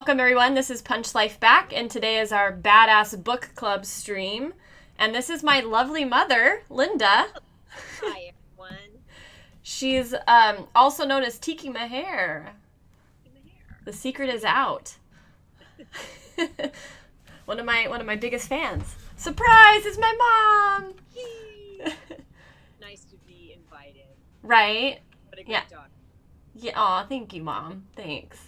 Welcome, everyone. This is Punch Life Back, and today is our Badass Book Club stream. And this is my lovely mother, Linda. Hi, everyone. She's also known as Tiki Meher. The secret is out. one of my biggest fans. Surprise! It's my mom. Nice to be invited. Right? What a great dog. Yeah. Aw, thank you, Mom. Thanks.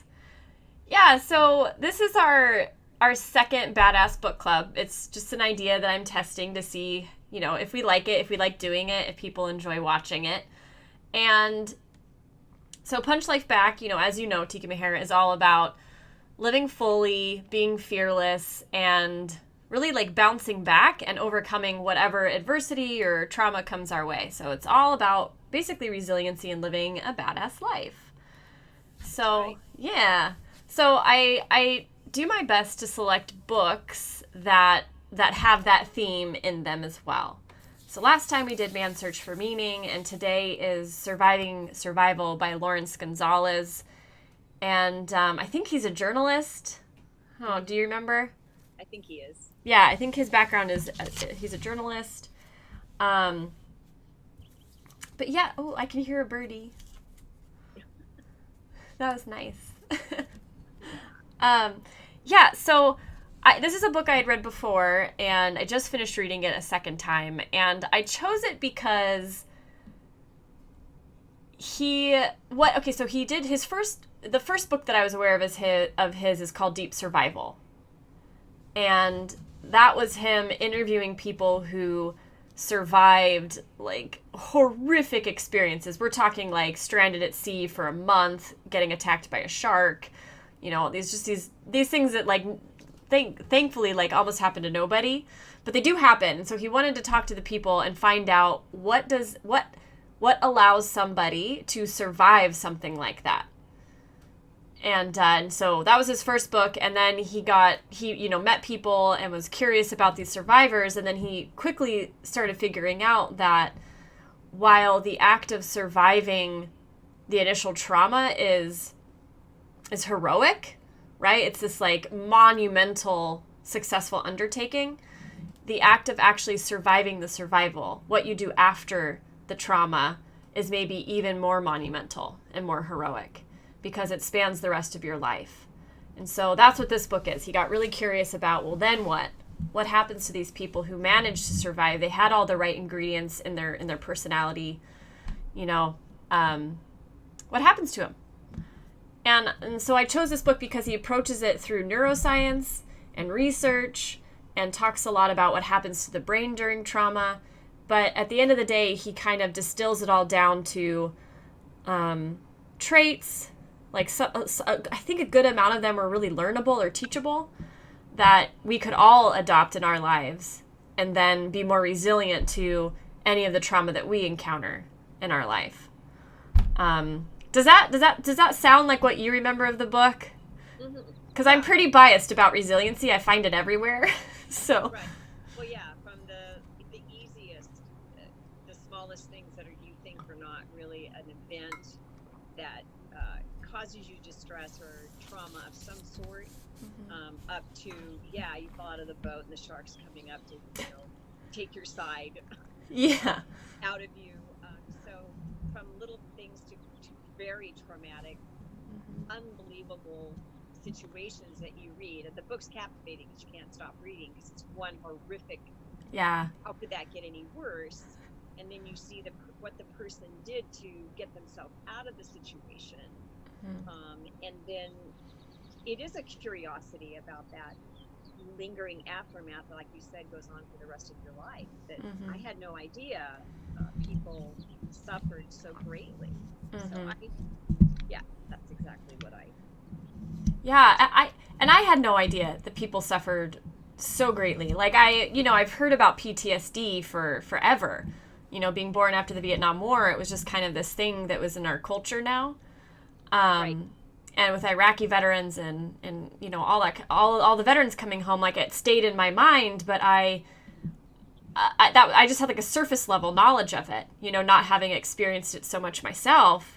Yeah. So this is our second Badass Book Club. It's just an idea that I'm testing to see, if we like it, if we like doing it, if people enjoy watching it. And so Punch Life Back, as you know, Tiki Meher is all about living fully, being fearless, and really like bouncing back and overcoming whatever adversity or trauma comes our way. So it's all about basically resiliency and living a badass life. So, right. Yeah. So I do my best to select books that have that theme in them as well. So last time we did Man's Search for Meaning, and today is Surviving Survival by Lawrence Gonzalez. And I think he's a journalist. Oh, do you remember? I think he is. Yeah, I think his background is he's a journalist. But yeah, I can hear a birdie. That was nice. Yeah, so this is a book I had read before, and I just finished reading it a second time, and I chose it because he did the first book that I was aware of his is called Deep Survival. And that was him interviewing people who survived like horrific experiences. We're talking like stranded at sea for a month, getting attacked by a shark, these things that like thankfully like almost happen to nobody, but they do happen. So he wanted to talk to the people and find out what allows somebody to survive something like that. And so that was his first book, and then he met people and was curious about these survivors, and then he quickly started figuring out that while the act of surviving the initial trauma is heroic, right? It's this like monumental, successful undertaking. The act of actually surviving the survival, what you do after the trauma, is maybe even more monumental and more heroic, because it spans the rest of your life. And so that's what this book is. He got really curious about, well, then what? What happens to these people who managed to survive? They had all the right ingredients in their personality. What happens to them? And so I chose this book because he approaches it through neuroscience and research and talks a lot about what happens to the brain during trauma. But at the end of the day, he kind of distills it all down to traits. Like, I think a good amount of them are really learnable or teachable that we could all adopt in our lives and then be more resilient to any of the trauma that we encounter in our life. Does that sound like what you remember of the book? Because I'm pretty biased about resiliency. I find it everywhere. So. Right. Well, yeah, from the easiest, the smallest things that you think are not really an event that causes you distress or trauma of some sort, up to, you fall out of the boat and the shark's coming up to, take your side out of you. So from little things to very traumatic, unbelievable situations that you read. And the book's captivating because you can't stop reading because it's one horrific. Yeah. How could that get any worse? And then you see what the person did to get themselves out of the situation. And then it is a curiosity about that lingering aftermath that, like you said, goes on for the rest of your life. That I had no idea people suffered so greatly. So that's exactly what I. Yeah, I had no idea that people suffered so greatly. Like I've heard about PTSD for forever. Being born after the Vietnam War, it was just kind of this thing that was in our culture now. Right. And with Iraqi veterans and all the veterans coming home, like it stayed in my mind, but I just had like a surface level knowledge of it, not having experienced it so much myself.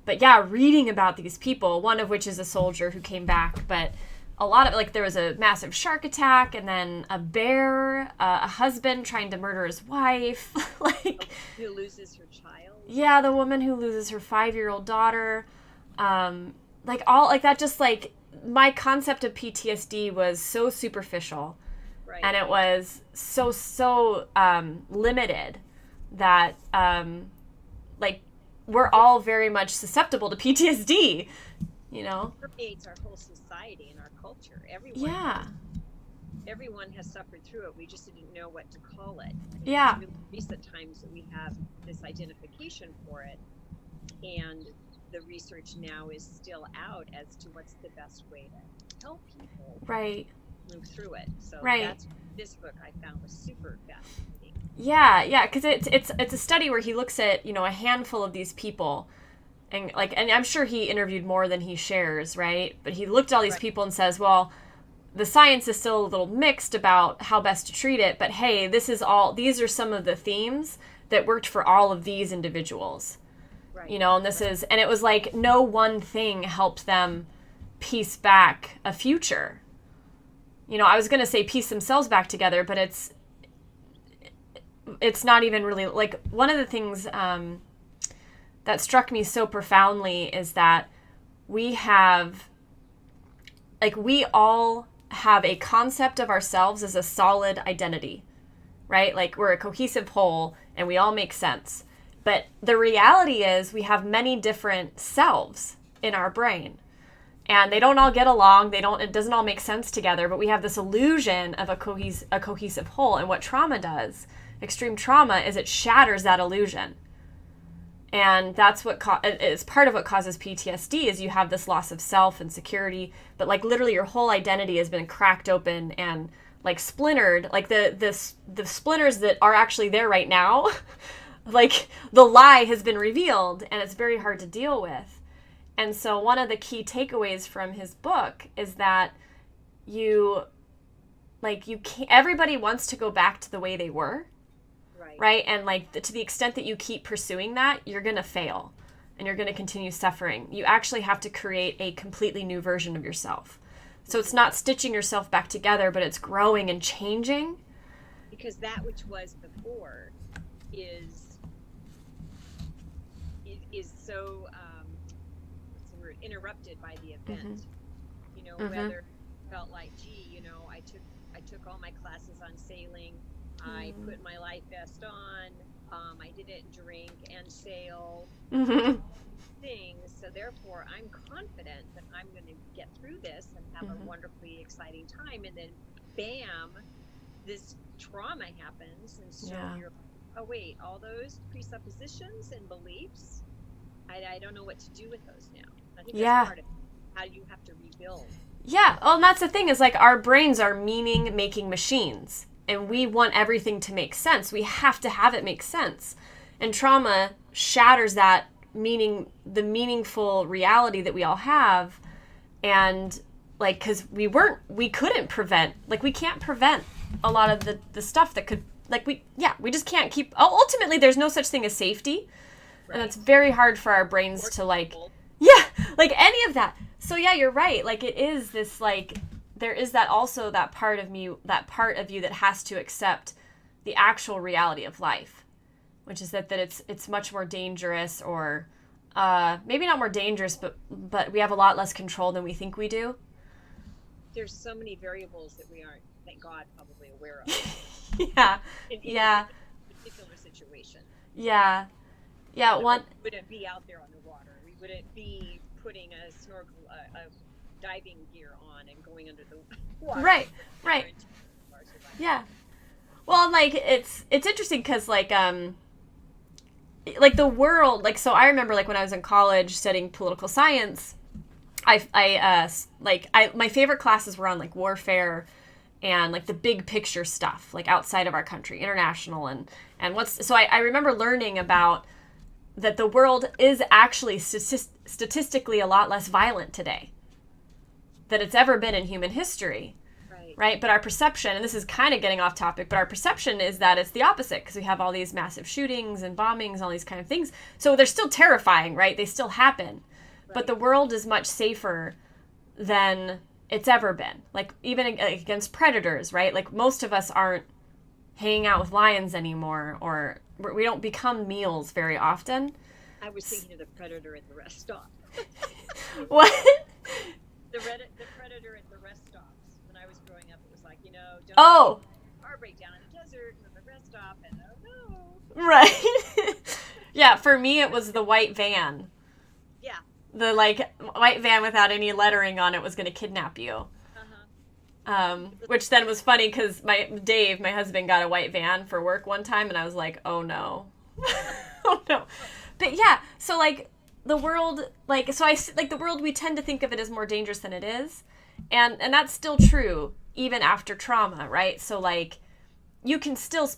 But yeah, reading about these people, one of which is a soldier who came back, but a lot of, like, there was a massive shark attack, and then a bear, a husband trying to murder his wife, like, who loses her child. Yeah, the woman who loses her 5-year-old daughter, like, all, like, that, just, like, my concept of PTSD was so superficial, right. And it was so limited that, like, we're all very much susceptible to PTSD, you know? It permeates our whole society and our culture. Everyone has suffered through it. We just didn't know what to call it. Yeah. It's really recent times that we have this identification for it, and the research now is still out as to what's the best way to help people move through it. So that's this book I found was super fascinating. Yeah, because it's a study where he looks at, you know, a handful of these people, and I'm sure he interviewed more than he shares, right? But he looked at all these people and says, well, the science is still a little mixed about how best to treat it, but hey, these are some of the themes that worked for all of these individuals. Right. You know, and and it was like no one thing helped them piece back a future. You know, I was going to say piece themselves back together, but it's not even really, like, one of the things that struck me so profoundly is that we all have a concept of ourselves as a solid identity, right? Like, we're a cohesive whole and we all make sense. But the reality is we have many different selves in our brain, and they don't all get along. It doesn't all make sense together, but we have this illusion of a cohesive whole. And what trauma does, extreme trauma, is it shatters that illusion. And that's what is part of what causes PTSD, is you have this loss of self and security, but, like, literally your whole identity has been cracked open and, like, splintered, like the splinters that are actually there right now. Like, the lie has been revealed, and it's very hard to deal with. And so one of the key takeaways from his book is that everybody wants to go back to the way they were, right? And, like, to the extent that you keep pursuing that, you're going to fail, and you're going to continue suffering. You actually have to create a completely new version of yourself. So it's not stitching yourself back together, but it's growing and changing. Because that which was before is so what's the word, interrupted by the event. You know, whether it felt like, gee, you know, I took all my classes on sailing, I put my life vest on, I didn't drink and sail, things, so therefore I'm confident that I'm going to get through this and have a wonderfully exciting time, and then bam, this trauma happens, and so you're, oh wait, all those presuppositions and beliefs, I don't know what to do with those now. I think that's part of how you have to rebuild. Yeah, well, and that's the thing, is, like, our brains are meaning-making machines, and we want everything to make sense. We have to have it make sense. And trauma shatters that the meaningful reality that we all have, and, like, because we couldn't prevent, like, we can't prevent a lot of the stuff that could, like, we just can't keep, ultimately there's no such thing as safety. And it's very hard for our brains to, like, like, any of that. So, yeah, you're right. Like, it is this, like, there is that also that part of you that has to accept the actual reality of life, which is that it's much more dangerous, or maybe not more dangerous, but we have a lot less control than we think we do. There's so many variables that we aren't, thank God, probably aware of. In particular situation. Yeah. We wouldn't be out there on the water. We wouldn't be putting a snorkel, a diving gear on and going under the water. Right. Yeah. Well, like, it's interesting because, like the world, like, so I remember, like, when I was in college studying political science, my favorite classes were on, like, warfare and, like, the big picture stuff, like, outside of our country, international, and so I remember learning about that the world is actually statistically a lot less violent today than it's ever been in human history. Right? But our perception, and this is kind of getting off topic, but our perception is that it's the opposite, because we have all these massive shootings and bombings, all these kind of things. So they're still terrifying, right? They still happen. But the world is much safer than it's ever been. Like, even against predators, right? Like, most of us aren't hanging out with lions anymore, or we don't become meals very often. I was thinking of the predator at the rest stop. What? The predator at the rest stops. When I was growing up, it was like, don't Oh, car breakdown in the desert and the rest stop, and oh no. right. Yeah, for me it was the white van. Yeah. The like white van without any lettering on it was going to kidnap you. Which then was funny because Dave, my husband, got a white van for work one time, and I was like, oh no, oh no. But yeah, so like the world, like, so I like the world, we tend to think of it as more dangerous than it is, and that's still true even after trauma, right? So like, you can still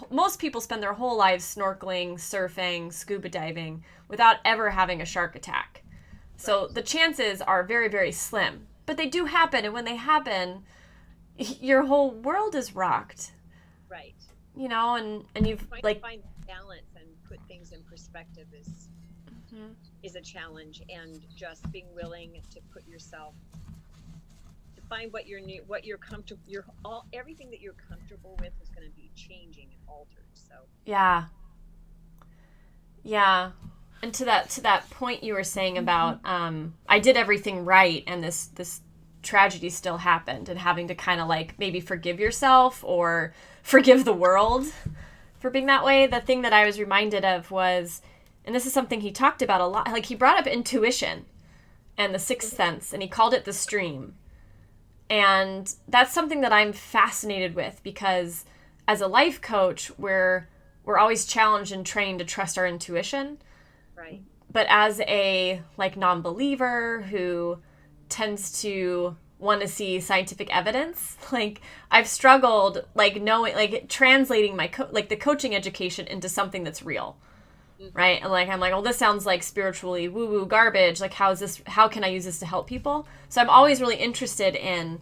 most people spend their whole lives snorkeling, surfing, scuba diving without ever having a shark attack. So the chances are very, very slim, but they do happen, and when they happen, your whole world is rocked. Right. And you've find balance and put things in perspective is a challenge, and just being willing to put yourself to find what you're comfortable. Everything that you're comfortable with is going to be changing and altered. So yeah. And to that point you were saying about I did everything right, and this tragedy still happened, and having to kind of like maybe forgive yourself or forgive the world for being that way. The thing that I was reminded of was, and this is something he talked about a lot, like he brought up intuition and the sixth sense, and he called it the stream. And that's something that I'm fascinated with, because as a life coach, we're always challenged and trained to trust our intuition. Right. But as a like non-believer who tends to want to see scientific evidence, like I've struggled like knowing, like translating my the coaching education into something that's real. Right? And like I'm like, well, this sounds like spiritually woo-woo garbage. Like, how can I use this to help people? So I'm always really interested in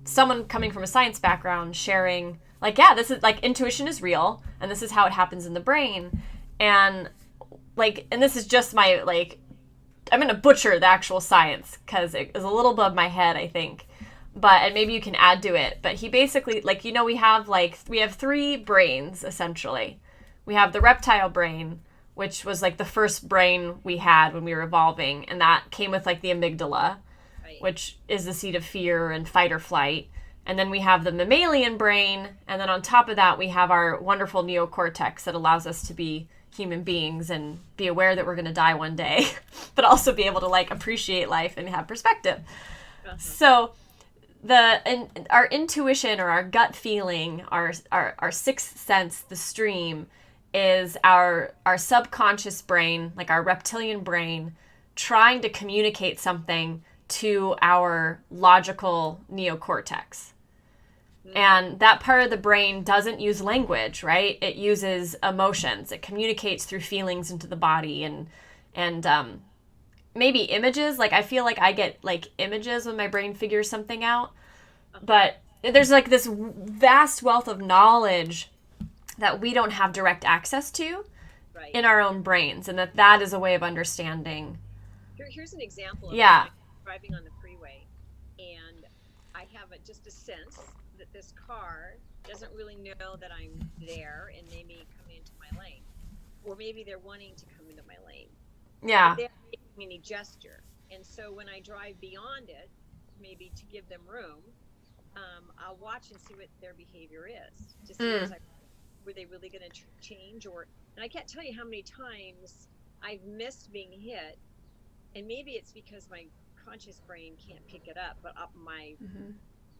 someone coming from a science background sharing like, yeah, this is like, intuition is real, and this is how it happens in the brain. And like, and this is just my, like, I'm going to butcher the actual science because it is a little above my head, I think. But, and maybe you can add to it. But he basically, like, we have 3 brains, essentially. We have the reptile brain, which was like the first brain we had when we were evolving. And that came with like the amygdala, right, which is the seat of fear and fight or flight. And then we have the mammalian brain. And then on top of that, we have our wonderful neocortex that allows us to be human beings and be aware that we're going to die one day, but also be able to like appreciate life and have perspective. So our intuition, or our gut feeling, our sixth sense, the stream, is our subconscious brain, like our reptilian brain, trying to communicate something to our logical neocortex. And that part of the brain doesn't use language, right? It uses emotions. It communicates through feelings into the body and maybe images. Like, I feel like I get like images when my brain figures something out. But there's like this vast wealth of knowledge that we don't have direct access to, right, in our own brains, and that is a way of understanding. Here's an example of driving on the freeway, and I have just a sense that this car doesn't really know that I'm there, and they may come into my lane, or maybe they're wanting to come into my lane. Yeah. But they're making any gesture, and so when I drive beyond it, maybe to give them room, I'll watch and see what their behavior is to see were they really going to change, and I can't tell you how many times I've missed being hit, and maybe it's because my conscious brain can't pick it up, but my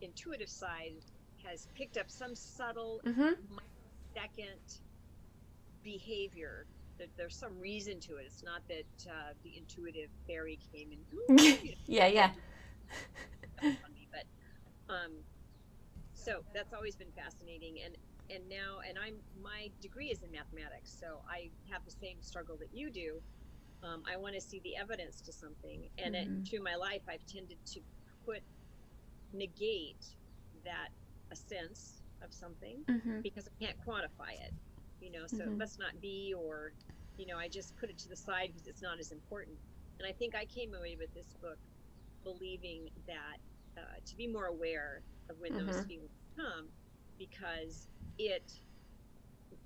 intuitive side has picked up some subtle second behavior. That there's some reason to it. It's not that the intuitive fairy came and yeah. But so that's always been fascinating, and my degree is in mathematics, so I have the same struggle that you do. I want to see the evidence to something, and through my life I've tended to negate that a sense of something because I can't quantify it, so it must not be, or I just put it to the side because it's not as important. And I think I came away with this book believing that to be more aware of when those feelings come, because it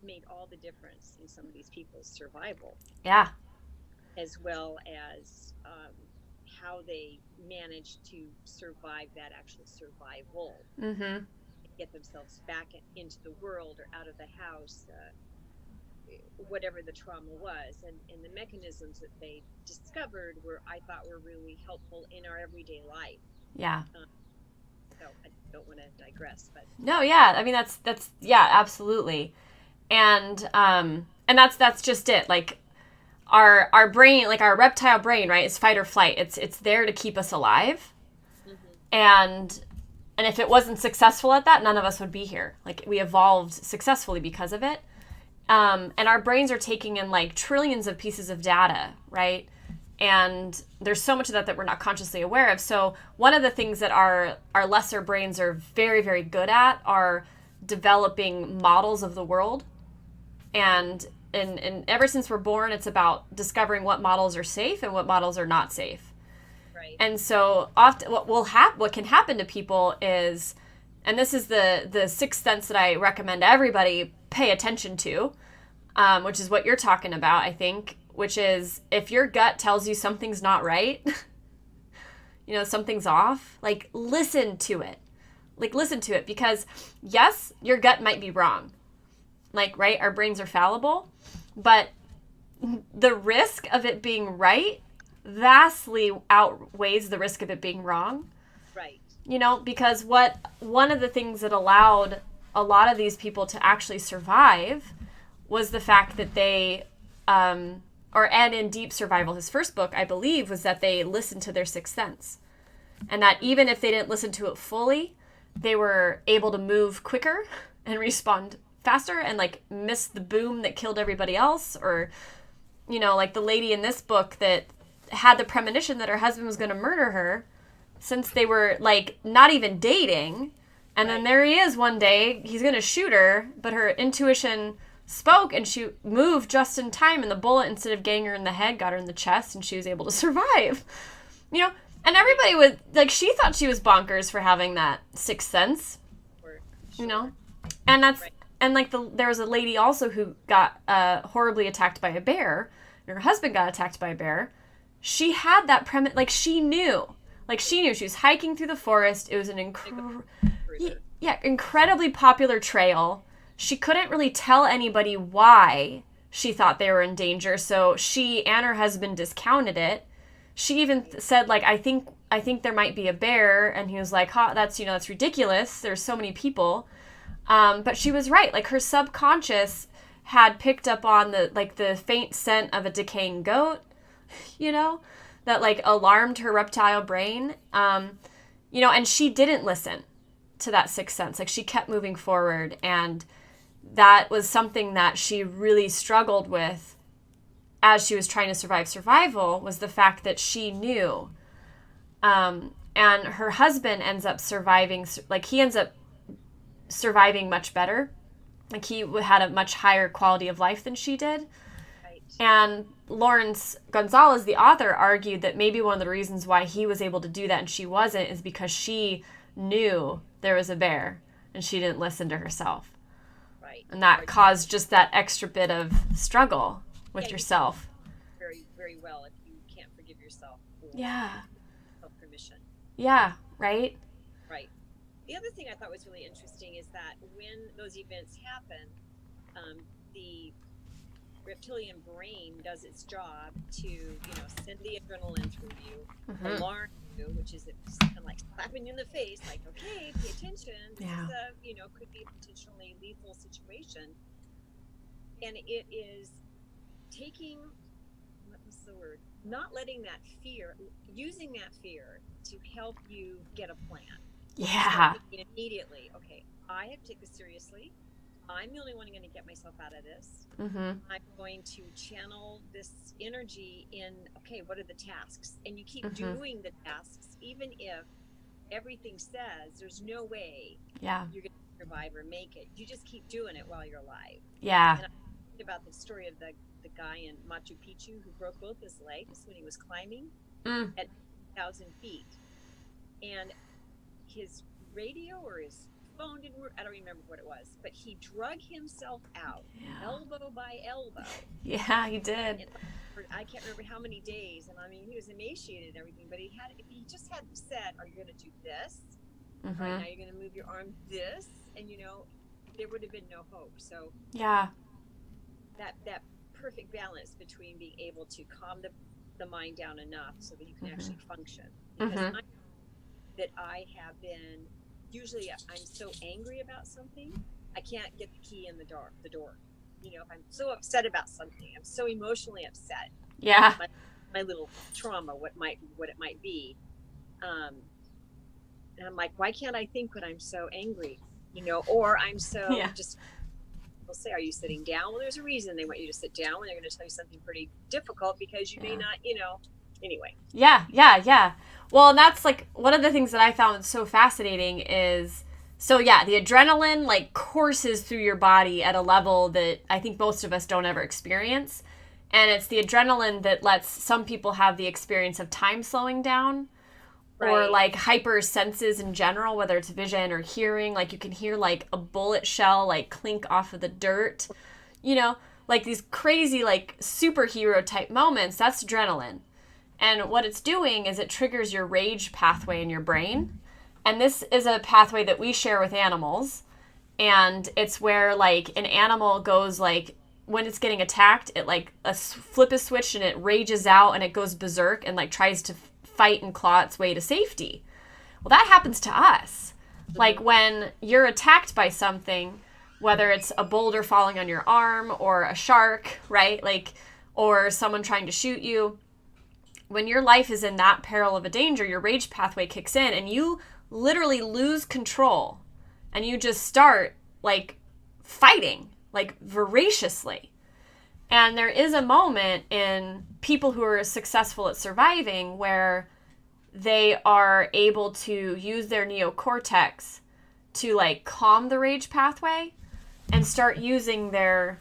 made all the difference in some of these people's survival. Yeah. As well as how they managed to survive that actual survival, get themselves back into the world or out of the house, whatever the trauma was, and the mechanisms that they discovered I thought were really helpful in our everyday life. Yeah. So I don't want to digress, but no, yeah, I mean that's yeah, absolutely, and that's just it. Like our brain, like our reptile brain, right, is fight or flight. It's there to keep us alive, and if it wasn't successful at that, none of us would be here. Like we evolved successfully because of it. And our brains are taking in like trillions of pieces of data, right? And there's so much of that we're not consciously aware of. So one of the things that our lesser brains are very, very good at are developing models of the world. And ever since we're born, it's about discovering what models are safe and what models are not safe. Right. And so often what can happen to people is, and this is the sixth sense that I recommend everybody pay attention to, which is what you're talking about, I think, which is if your gut tells you something's not right, something's off, like listen to it. Like listen to it, because yes, your gut might be wrong. Like, right, our brains are fallible, but the risk of it being right vastly outweighs the risk of it being wrong. Right. Because one of the things that allowed a lot of these people to actually survive was the fact that they, and in Deep Survival, his first book, I believe, was that they listened to their sixth sense. And that even if they didn't listen to it fully, they were able to move quicker and respond faster and like miss the boom that killed everybody else. Or, like the lady in this book that had the premonition that her husband was going to murder her since they were like not even dating. And then there he is one day, he's going to shoot her, but her intuition spoke and she moved just in time, and the bullet, instead of getting her in the head, got her in the chest, and she was able to survive. And everybody was like, she thought she was bonkers for having that sixth sense. Sure. And that's and like there was a lady also who got horribly attacked by a bear, and her husband got attacked by a bear. She had that premise, like she knew she was hiking through the forest. It was an incredibly popular trail. She couldn't really tell anybody why she thought they were in danger, so she and her husband discounted it. She even said, like, I think there might be a bear, and he was like, that's ridiculous. There's so many people. But she was right. Like, her subconscious had picked up on the faint scent of a decaying goat, that like alarmed her reptile brain. And she didn't listen to that sixth sense. Like, she kept moving forward, and that was something that she really struggled with as she was trying to survival, was the fact that she knew. And her husband ends up surviving, like he ends up surviving much better. Like he had a much higher quality of life than she did. Right. And Lawrence Gonzalez, the author, argued that maybe one of the reasons why he was able to do that and she wasn't is because she knew there was a bear and she didn't listen to herself. Right. And that caused just that extra bit of struggle with yourself. Very, very well if you can't forgive yourself for self-permission. Yeah, right? Right. The other thing I thought was really interesting is that when those events happen, the reptilian brain does its job to, send the adrenaline through you, alarm you, which is kind of like slapping you in the face, like, okay, pay attention. This is could be a potentially lethal situation. And it is taking, not letting that fear, using that fear to help you get a plan. Yeah. Immediately, okay, I have to take this seriously. I'm the only one going to get myself out of this. I'm going to channel this energy in, okay, what are the tasks? And you keep doing the tasks, even if everything says there's no way you're going to survive or make it. You just keep doing it while you're alive. Yeah. And I think about the story of the guy in Machu Picchu who broke both his legs when he was climbing at 1,000 feet. And his radio or his phone didn't work. I don't remember what it was, but he drug himself out, elbow by elbow. Yeah, he did. I can't remember how many days, and I mean, he was emaciated and everything, but if he just had said, "Are you going to do this? Mm-hmm. All right, now you're going to move your arm this," and there would have been no hope. So yeah, that perfect balance between being able to calm the mind down enough so that you can actually function. Because I have been, usually I'm so angry about something, I can't get the key in the door. If I'm so upset about something, I'm so emotionally upset. Yeah. My little trauma, what it might be. And I'm like, why can't I think when I'm so angry? Or I'm so just, they'll say, "Are you sitting down?" Well, there's a reason they want you to sit down when they're going to tell you something pretty difficult, because you may not, anyway. Yeah. Well, and that's like one of the things that I found so fascinating is, so yeah, the adrenaline like courses through your body at a level that I think most of us don't ever experience. And it's the adrenaline that lets some people have the experience of time slowing down, or like hyper senses in general, whether it's vision or hearing. Like you can hear like a bullet shell like clink off of the dirt, like these crazy like superhero type moments. That's adrenaline. And what it's doing is it triggers your rage pathway in your brain. And this is a pathway that we share with animals. And it's where like an animal goes like, when it's getting attacked, it like flip is switched and it rages out and it goes berserk and like tries to fight and claw its way to safety. Well, that happens to us. Like when you're attacked by something, whether it's a boulder falling on your arm or a shark, right? Like, or someone trying to shoot you. When your life is in that peril of a danger, your rage pathway kicks in and you literally lose control and you just start like fighting, like voraciously. And there is a moment in people who are successful at surviving where they are able to use their neocortex to like calm the rage pathway and start using their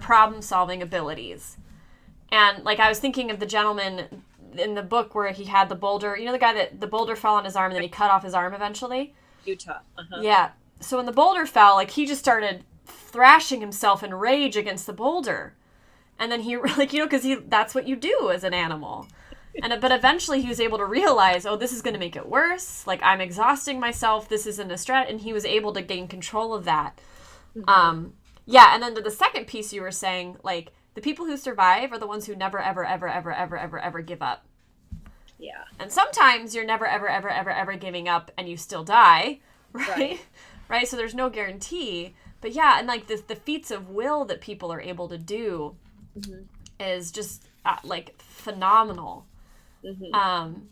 problem solving abilities. And like I was thinking of the gentleman in the book where he had the boulder, the guy that the boulder fell on his arm and then he cut off his arm eventually. Utah. Yeah. So when the boulder fell, like he just started thrashing himself in rage against the boulder. And then he like, because that's what you do as an animal. But eventually he was able to realize, oh, this is going to make it worse. Like I'm exhausting myself. This isn't a strat. And he was able to gain control of that. Yeah. And then to the second piece you were saying, like the people who survive are the ones who never, ever, ever, ever, ever, ever, ever give up. Yeah. And sometimes you're never, ever, ever, ever, ever giving up and you still die. Right. So there's no guarantee. But yeah. And like the feats of will that people are able to do is just like phenomenal. And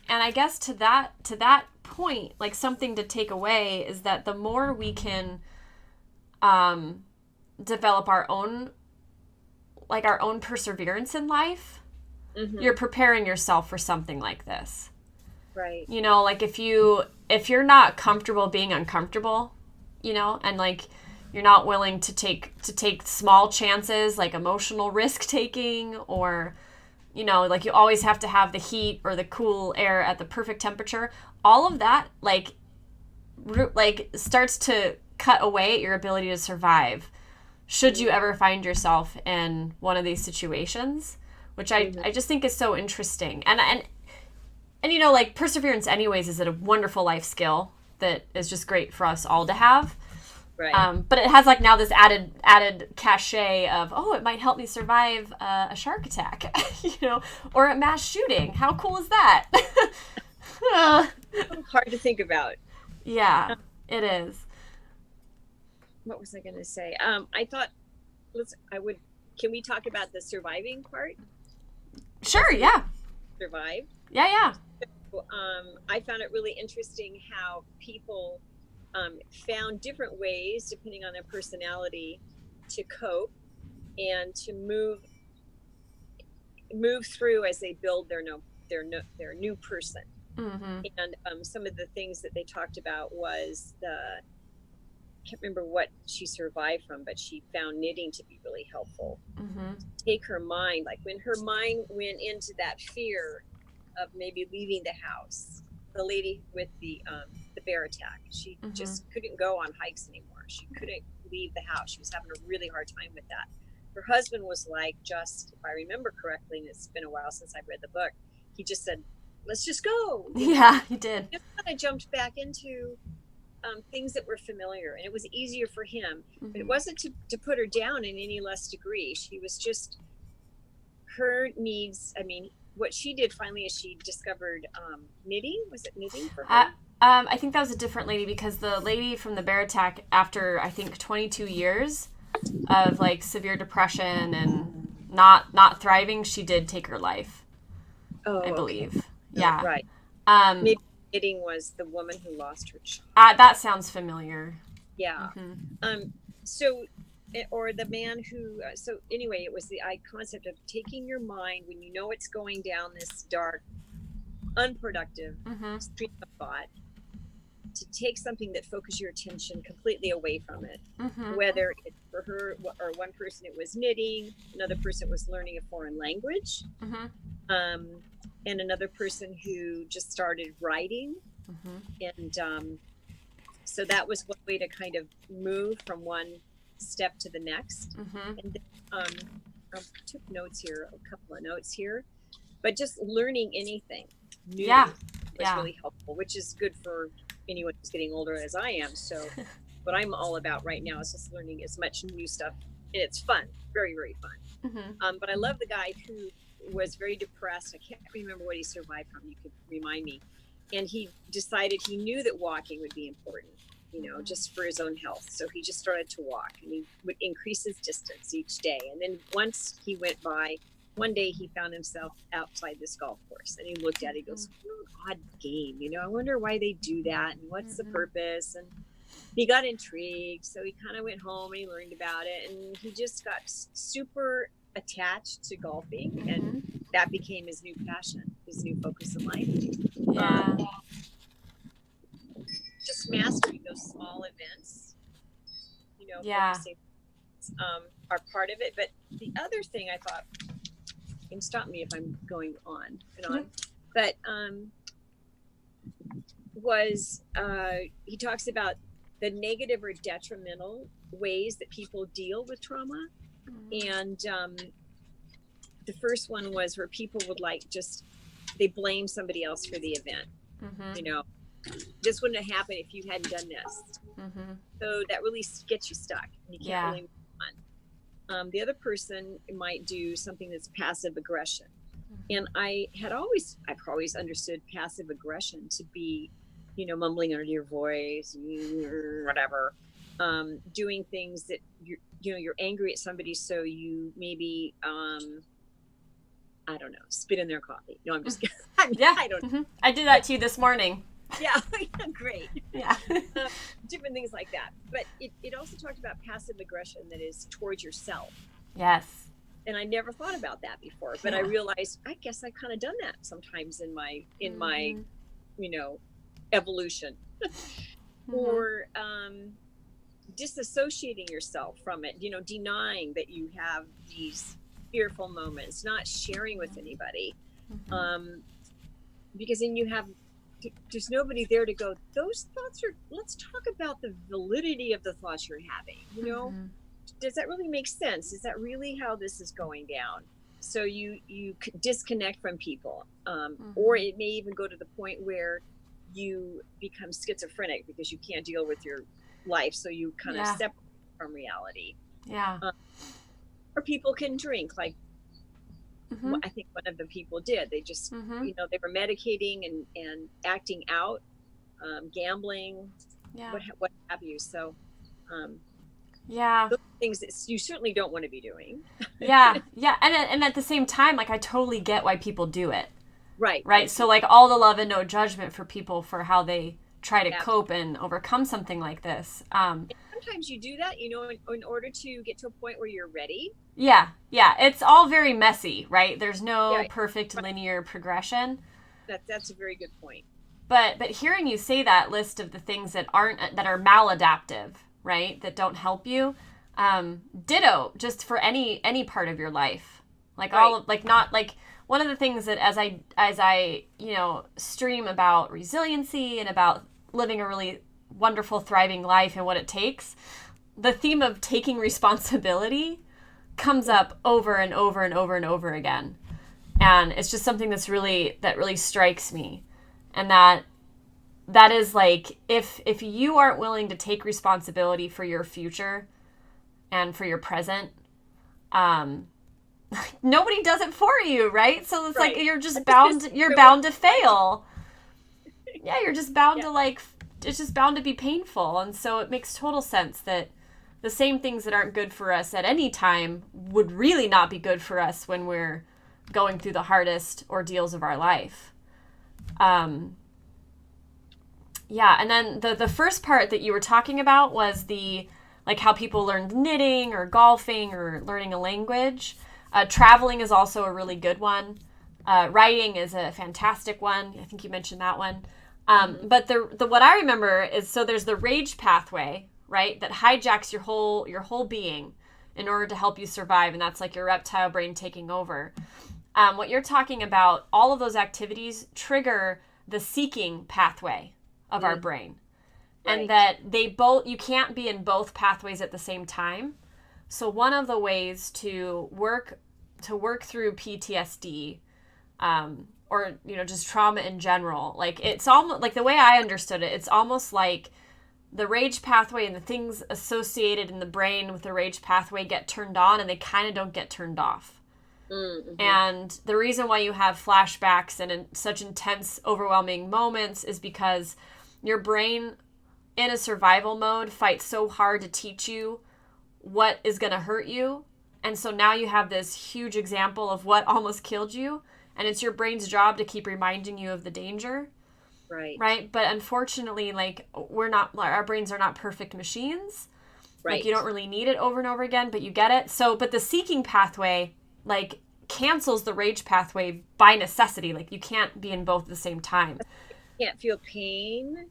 I guess to that point, like something to take away is that the more we can develop our own perseverance in life, you're preparing yourself for something like this. Right. Like if you're not comfortable being uncomfortable, and like you're not willing to take small chances, like emotional risk taking, or like you always have to have the heat or the cool air at the perfect temperature, all of that like starts to cut away at your ability to survive should you ever find yourself in one of these situations, which I just think is so interesting. And like perseverance anyways is a wonderful life skill that is just great for us all to have. Right. But it has like now this added cachet of, oh, it might help me survive a shark attack, or a mass shooting. How cool is that? Hard to think about. Yeah, it is. What was I going to say? I thought, can we talk about the surviving part? Sure, yeah. Survive? Yeah. I found it really interesting how people found different ways, depending on their personality, to cope and to move through as they build their new person. And some of the things that they talked about was I can't remember what she survived from, but she found knitting to be really helpful. Take her mind, like when her mind went into that fear of maybe leaving the house, the lady with the bear attack. She just couldn't go on hikes anymore. She couldn't leave the house. She was having a really hard time with that. Her husband was like, just, if I remember correctly, and it's been a while since I read the book, he just said, let's just go. Yeah, he did. He just kind of jumped back into things that were familiar, and it was easier for him. But it wasn't to put her down in any less degree. She was just, her needs, I mean, what she did finally is she discovered knitting. Was it knitting for her? I think that was a different lady, because the lady from the bear attack, after I think 22 years of like severe depression and not thriving, she did take her life. Oh, I believe. Okay. Yeah. Oh, right. Maybe knitting was the woman who lost her child. That sounds familiar. Yeah. So, or the man who, so anyway, it was the concept of taking your mind when you know it's going down this dark, unproductive stream of thought, to take something that focuses your attention completely away from it. Whether it's for her or one person it was knitting, another person was learning a foreign language, and another person who just started writing. And so that was one way to kind of move from one step to the next. And then, I took notes here, a couple of notes here, but just learning anything new was really helpful, which is good for anyone who's getting older as I am. So what I'm all about right now is just learning as much new stuff, and it's fun, very, very fun. But I love the guy who was very depressed. I can't remember what he survived from. You could remind me. And he decided, he knew that walking would be important, you know, just for his own health. So he just started to walk, and he would increase his distance each day. And then once he went by, one day he found himself outside this golf course, and he looked at it, he goes, what an odd game, you know, I wonder why they do that, and what's the purpose? And he got intrigued, so he kind of went home and he learned about it, and he just got super attached to golfing, and that became his new passion, his new focus in life. Just mastering those small events, you know, focusing, are part of it. But the other thing I thought, and stop me if I'm going on and on, but was he talks about the negative or detrimental ways that people deal with trauma. And the first one was where people would they blame somebody else for the event. You know, this wouldn't have happened if you hadn't done this. So that really gets you stuck, and you can't blame anyone. The other person might do something that's passive aggression. And I've always understood passive aggression to be, you know, mumbling under your voice, whatever, doing things that you're angry at somebody, so you maybe I don't know, spit in their coffee. No, I'm just kidding. I don't know. I did that to you this morning. Yeah, great. Yeah. Different things like that. But it also talked about passive aggression that is towards yourself. Yes. And I never thought about that before, but I realized, I guess I've kind of done that sometimes in my you know, evolution. Or disassociating yourself from it, you know, denying that you have these fearful moments, not sharing with anybody, because then there's nobody there to go, those thoughts let's talk about the validity of the thoughts you're having, you know. Does that really make sense? Is that really how this is going down? So you disconnect from people, or it may even go to the point where you become schizophrenic because you can't deal with your life, so you kind of separate from reality. Or people can drink, like I think one of the people did. They just you know, they were medicating and acting out, gambling, what have you. So those things that you certainly don't want to be doing. And at the same time, like, I totally get why people do it. Right. So like, all the love and no judgment for people for how they try to cope and overcome something like this. Sometimes you do that, you know, in order to get to a point where you're ready. It's all very messy, right? There's no perfect linear progression. That's a very good point. But hearing you say that list of the things that are maladaptive, right, that don't help you, ditto, just for any part of your life, like all of, like, not like one of the things that as I stream about resiliency and about living a really wonderful, thriving life and what it takes, the theme of taking responsibility comes up over and over and over and over again. And it's just something that really strikes me. And that is like, if you aren't willing to take responsibility for your future and for your present, nobody does it for you, right? So it's like you're bound to fail. Yeah, you're just bound to it's just bound to be painful. And so it makes total sense that the same things that aren't good for us at any time would really not be good for us when we're going through the hardest ordeals of our life. Yeah, and then the first part that you were talking about was the how people learned knitting or golfing or learning a language. Traveling is also a really good one. Writing is a fantastic one. I think you mentioned that one. But the what I remember is, so there's the rage pathway, right, that hijacks your whole being in order to help you survive, and that's like your reptile brain taking over. What you're talking about, all of those activities trigger the seeking pathway of our brain. Right. And that you can't be in both pathways at the same time. So one of the ways to work through PTSD, or just trauma in general, like it's almost like, the way I understood it, it's almost like the rage pathway and the things associated in the brain with the rage pathway get turned on, and they kind of don't get turned off. Mm-hmm. And the reason why you have flashbacks and in such intense, overwhelming moments is because your brain, in a survival mode, fights so hard to teach you what is going to hurt you. And so now you have this huge example of what almost killed you, and it's your brain's job to keep reminding you of the danger. Right. But unfortunately, our brains are not perfect machines. Right. You don't really need it over and over again, but you get it. So, but the seeking pathway, cancels the rage pathway by necessity. You can't be in both at the same time. You can't feel pain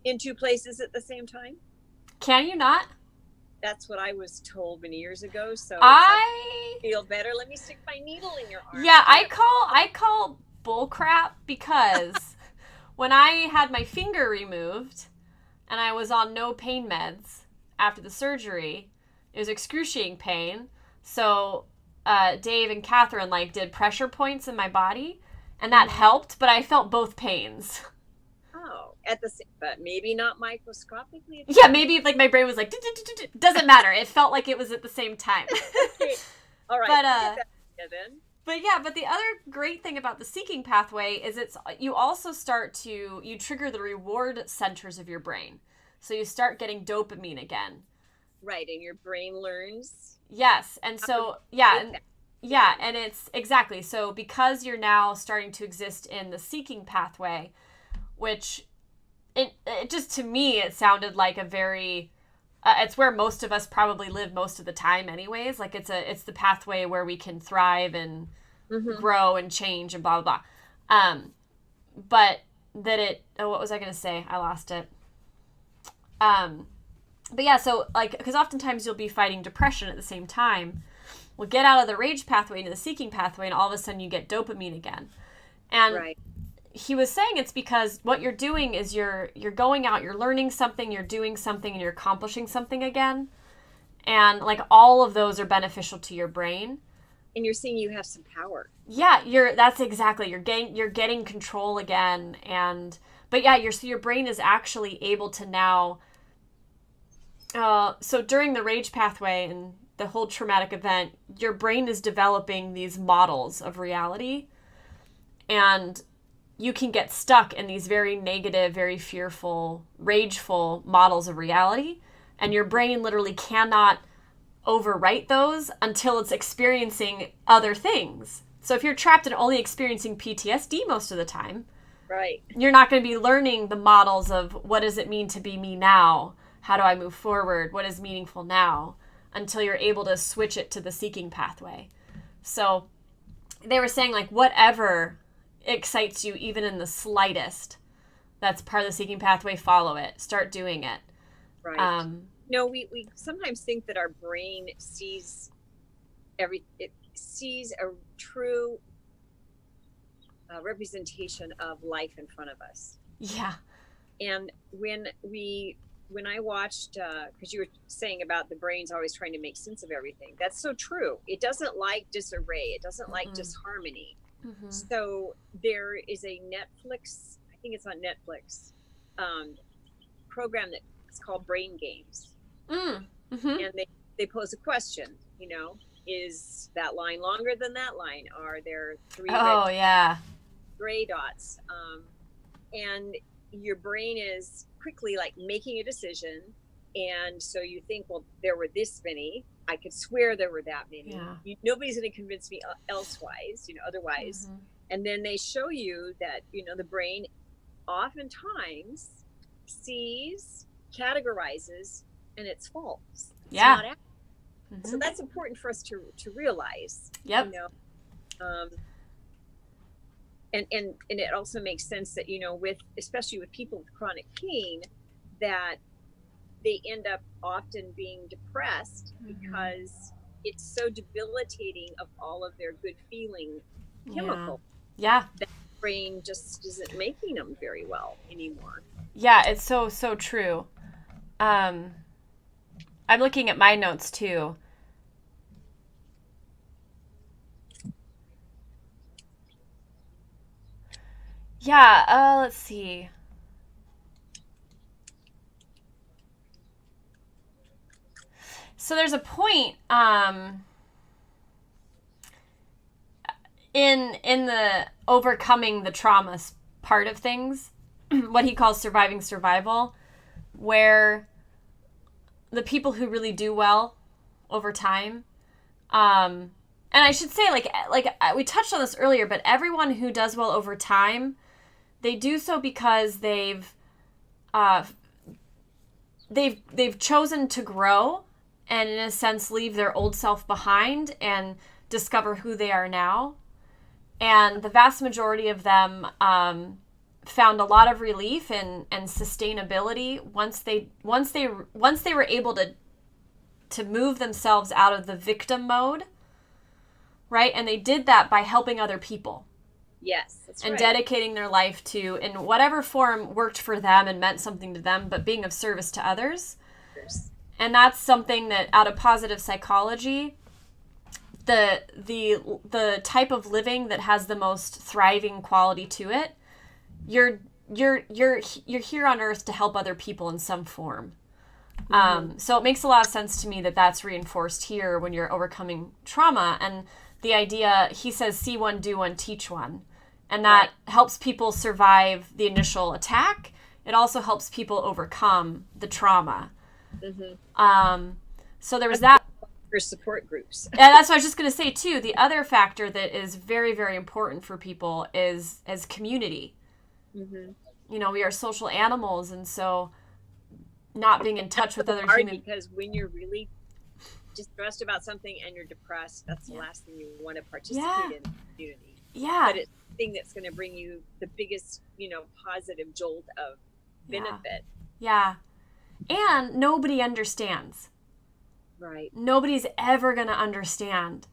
in two places at the same time. Can you not? That's what I was told many years ago. So I feel better. Let me stick my needle in your arm. Yeah, I call bull crap, because when I had my finger removed and I was on no pain meds after the surgery, it was excruciating pain. So Dave and Catherine did pressure points in my body, and that helped, but I felt both pains. Oh, but maybe not microscopically. Yeah, maybe my brain was doesn't matter. It felt like it was at the same time. Okay. All right. But the other great thing about the seeking pathway is you also you trigger the reward centers of your brain. So you start getting dopamine again. Right, and your brain learns. Yes, and so, and it's exactly. So because you're now starting to exist in the seeking pathway, which it just, to me, it sounded like a very, it's where most of us probably live most of the time anyways. It's the pathway where we can thrive and grow and change and blah, blah, blah. But that what was I going to say? I lost it. But yeah, so because oftentimes you'll be fighting depression at the same time. We'll get out of the rage pathway into the seeking pathway, and all of a sudden you get dopamine again. And he was saying it's because what you're doing is you're going out, you're learning something, you're doing something, and you're accomplishing something again. And all of those are beneficial to your brain. And you're seeing you have some power. Yeah, that's exactly. You're getting control again. But yeah, so your brain is actually able to now. So during the rage pathway and the whole traumatic event, your brain is developing these models of reality, and you can get stuck in these very negative, very fearful, rageful models of reality, and your brain literally cannot overwrite those until it's experiencing other things. So if you're trapped and only experiencing PTSD most of the time, right, you're not going to be learning the models of what does it mean to be me now? How do I move forward? What is meaningful now? Until you're able to switch it to the seeking pathway. So they were saying whatever excites you, even in the slightest, that's part of the seeking pathway, follow it. Start doing it. Right. We sometimes think that our brain sees a true representation of life in front of us. Yeah. And when I watched, because you were saying about the brain's always trying to make sense of everything, that's so true. It doesn't like disarray. It doesn't like disharmony. Mm-hmm. So there is a Netflix, I think it's on Netflix, program that's called Brain Games. Mm-hmm. And they pose a question, is that line longer than that line? Are there three gray dots? And your brain is quickly like making a decision. And so you think, well, there were this many. I could swear there were that many. Yeah. Nobody's going to convince me otherwise. Mm-hmm. And then they show you that, the brain oftentimes sees, categorizes, and it's false. It's not accurate. Mm-hmm. So that's important for us to realize. Yep. And it also makes sense that, especially with people with chronic pain, that they end up often being depressed because it's so debilitating of all of their good feeling chemicals. Yeah. That the brain just isn't making them very well anymore. Yeah, it's so true. I'm looking at my notes too. Yeah, let's see. So there's a point in the overcoming the trauma part of things, what he calls surviving survival, where the people who really do well over time, and I should say, like we touched on this earlier, but everyone who does well over time, they do so because they've chosen to grow and, in a sense, leave their old self behind and discover who they are now. And the vast majority of them found a lot of relief and sustainability once they were able to move themselves out of the victim mode, right? And they did that by helping other people. Yes, that's right. And dedicating their life to, in whatever form worked for them and meant something to them, but being of service to others. Yes. And that's something that, out of positive psychology, the type of living that has the most thriving quality to it, you're here on earth to help other people in some form. So it makes a lot of sense to me that that's reinforced here when you're overcoming trauma. And the idea, he says, see one, do one, teach one. And that helps people survive the initial attack. It also helps people overcome the trauma. Mm-hmm. So there was that. For support groups. Yeah, that's what I was just going to say, too. The other factor that is very, very important for people is as community. Mm-hmm. We are social animals, and so not being in touch with other humans. Because when you're really distressed about something and you're depressed, that's the last thing you want to participate in the community. Yeah. But it's the thing that's going to bring you the biggest, positive jolt of benefit. Yeah. And nobody understands. Right. Nobody's ever going to understand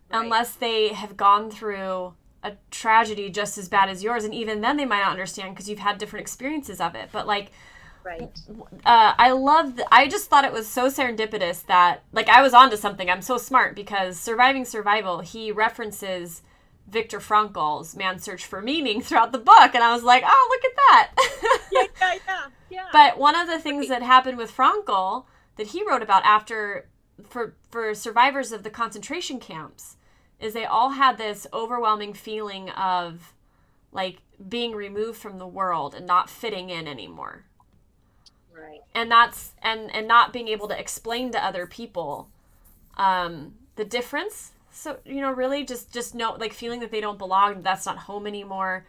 unless they have gone through a tragedy just as bad as yours. And even then they might not understand because you've had different experiences of it. But I just thought it was so serendipitous that, I was onto something. I'm so smart because Surviving Survival, he references Viktor Frankl's Man's Search for Meaning throughout the book. And I was like, oh, look at that. Yeah. But one of the things that happened with Frankl that he wrote about for survivors of the concentration camps is they all had this overwhelming feeling of being removed from the world and not fitting in anymore. Right. And that's and not being able to explain to other people the difference. So, really just know, feeling that they don't belong, that's not home anymore.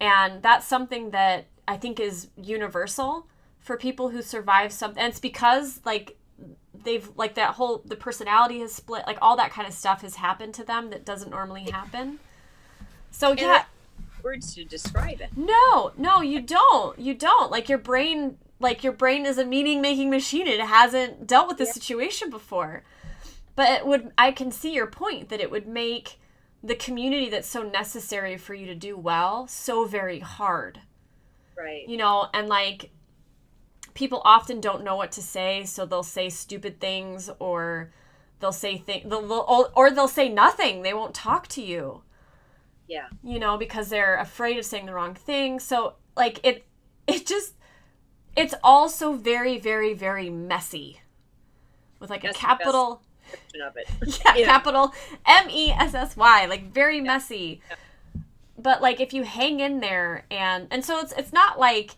And that's something that I think is universal for people who survive something. And it's because they've the personality has split, all that kind of stuff has happened to them that doesn't normally happen. So words to describe it. No, you don't. Your brain is a meaning making machine. It hasn't dealt with this situation before. But I can see your point that it would make the community that's so necessary for you to do well so very hard. Right. You know, and like people often don't know what to say, so they'll say stupid things, or they'll say they'll say nothing. They won't talk to you. Yeah. You know, because they're afraid of saying the wrong thing. So like it's also very, very, very messy. With like That's a capital of it. yeah, capital MESSY, like very messy. Yeah. But like if you hang in there and so it's not like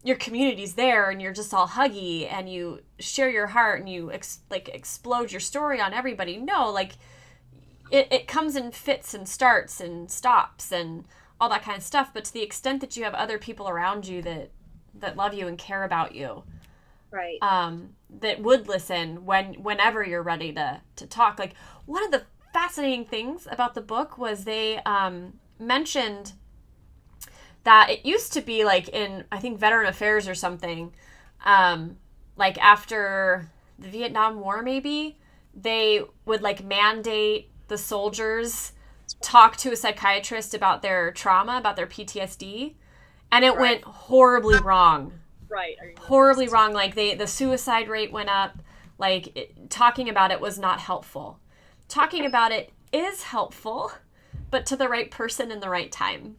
your community's there and you're just all huggy and you share your heart and you explode your story on everybody. No, like it comes in fits and starts and stops and all that kind of stuff. But to the extent that you have other people around you that love you and care about you, right, that would listen whenever you're ready to talk. Like one of the fascinating things about the book was they mentioned that it used to be like in, I think, Veteran Affairs or something, like after the Vietnam War, maybe, they would like mandate the soldiers talk to a psychiatrist about their trauma, about their PTSD, and it went horribly wrong. Right. Horribly wrong. Like the suicide rate went up. Like talking about it was not helpful. Talking about it is helpful, but to the right person in the right time.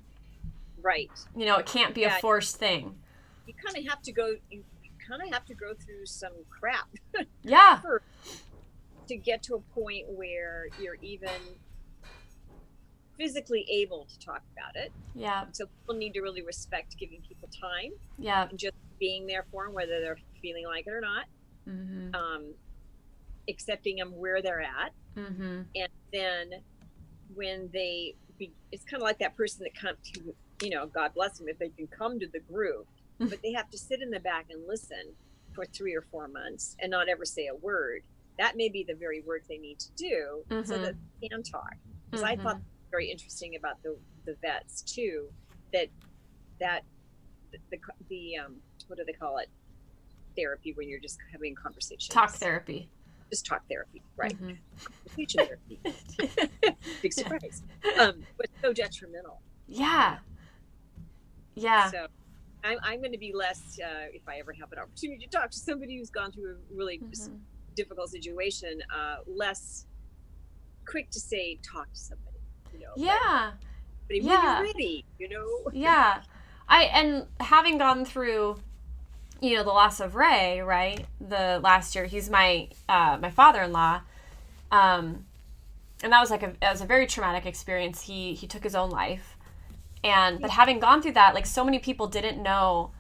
Right. You know, it can't be a forced thing. You kind of have to go. You kind of have to go through some crap. Yeah. To get to a point where you're even physically able to talk about it. Yeah. So people need to really respect giving people time. Yeah. And just being there for them, whether they're feeling like it or not. Mm-hmm. Accepting them where they're at. Mm-hmm. And then when it's kind of like that person that comes to, you know, God bless them if they can come to the group, but they have to sit in the back and listen for 3 or 4 months and not ever say a word. That may be the very work they need to do so that they can talk. Because I thought very interesting about the vets too, that the what do they call it? Therapy, when you're just having conversations. Talk therapy. Just talk therapy, right? Conversation therapy. Big surprise. But so detrimental. Yeah. Yeah. So I'm going to be less, if I ever have an opportunity to talk to somebody who's gone through a really difficult situation, less quick to say, talk to somebody. You know, yeah. But when you're ready, you know. Yeah. And having gone through, you know, the loss of Ray, right? The last year, he's my father-in-law. And that was a very traumatic experience. He took his own life. But having gone through that, like so many people didn't know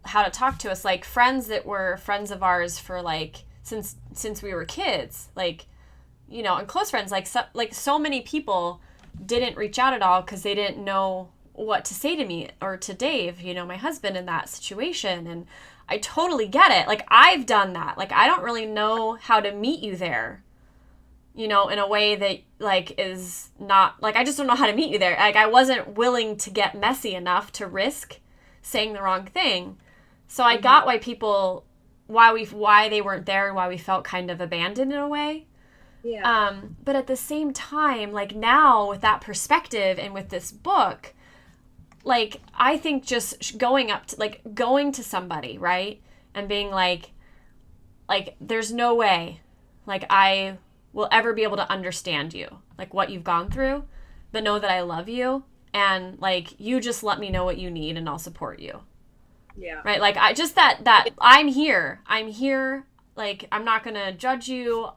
how to talk to us, like friends that were friends of ours for like, since we were kids, like, you know, and close friends, like so many people didn't reach out at all because they didn't know what to say to me or to Dave, you know, my husband, in that situation. And I totally get it. Like I've done that. Like I don't really know how to meet you there, you know, in a way that like is not like, I just don't know how to meet you there. Like I wasn't willing to get messy enough to risk saying the wrong thing. So I got why they weren't there and why we felt kind of abandoned in a way. Yeah. But at the same time, like now with that perspective and with this book, like I think just going to somebody, right? And being like there's no way like I will ever be able to understand you, like what you've gone through, but know that I love you and like you just let me know what you need and I'll support you. Yeah. Right? Like I just that I'm here. Like, I'm not going to judge you.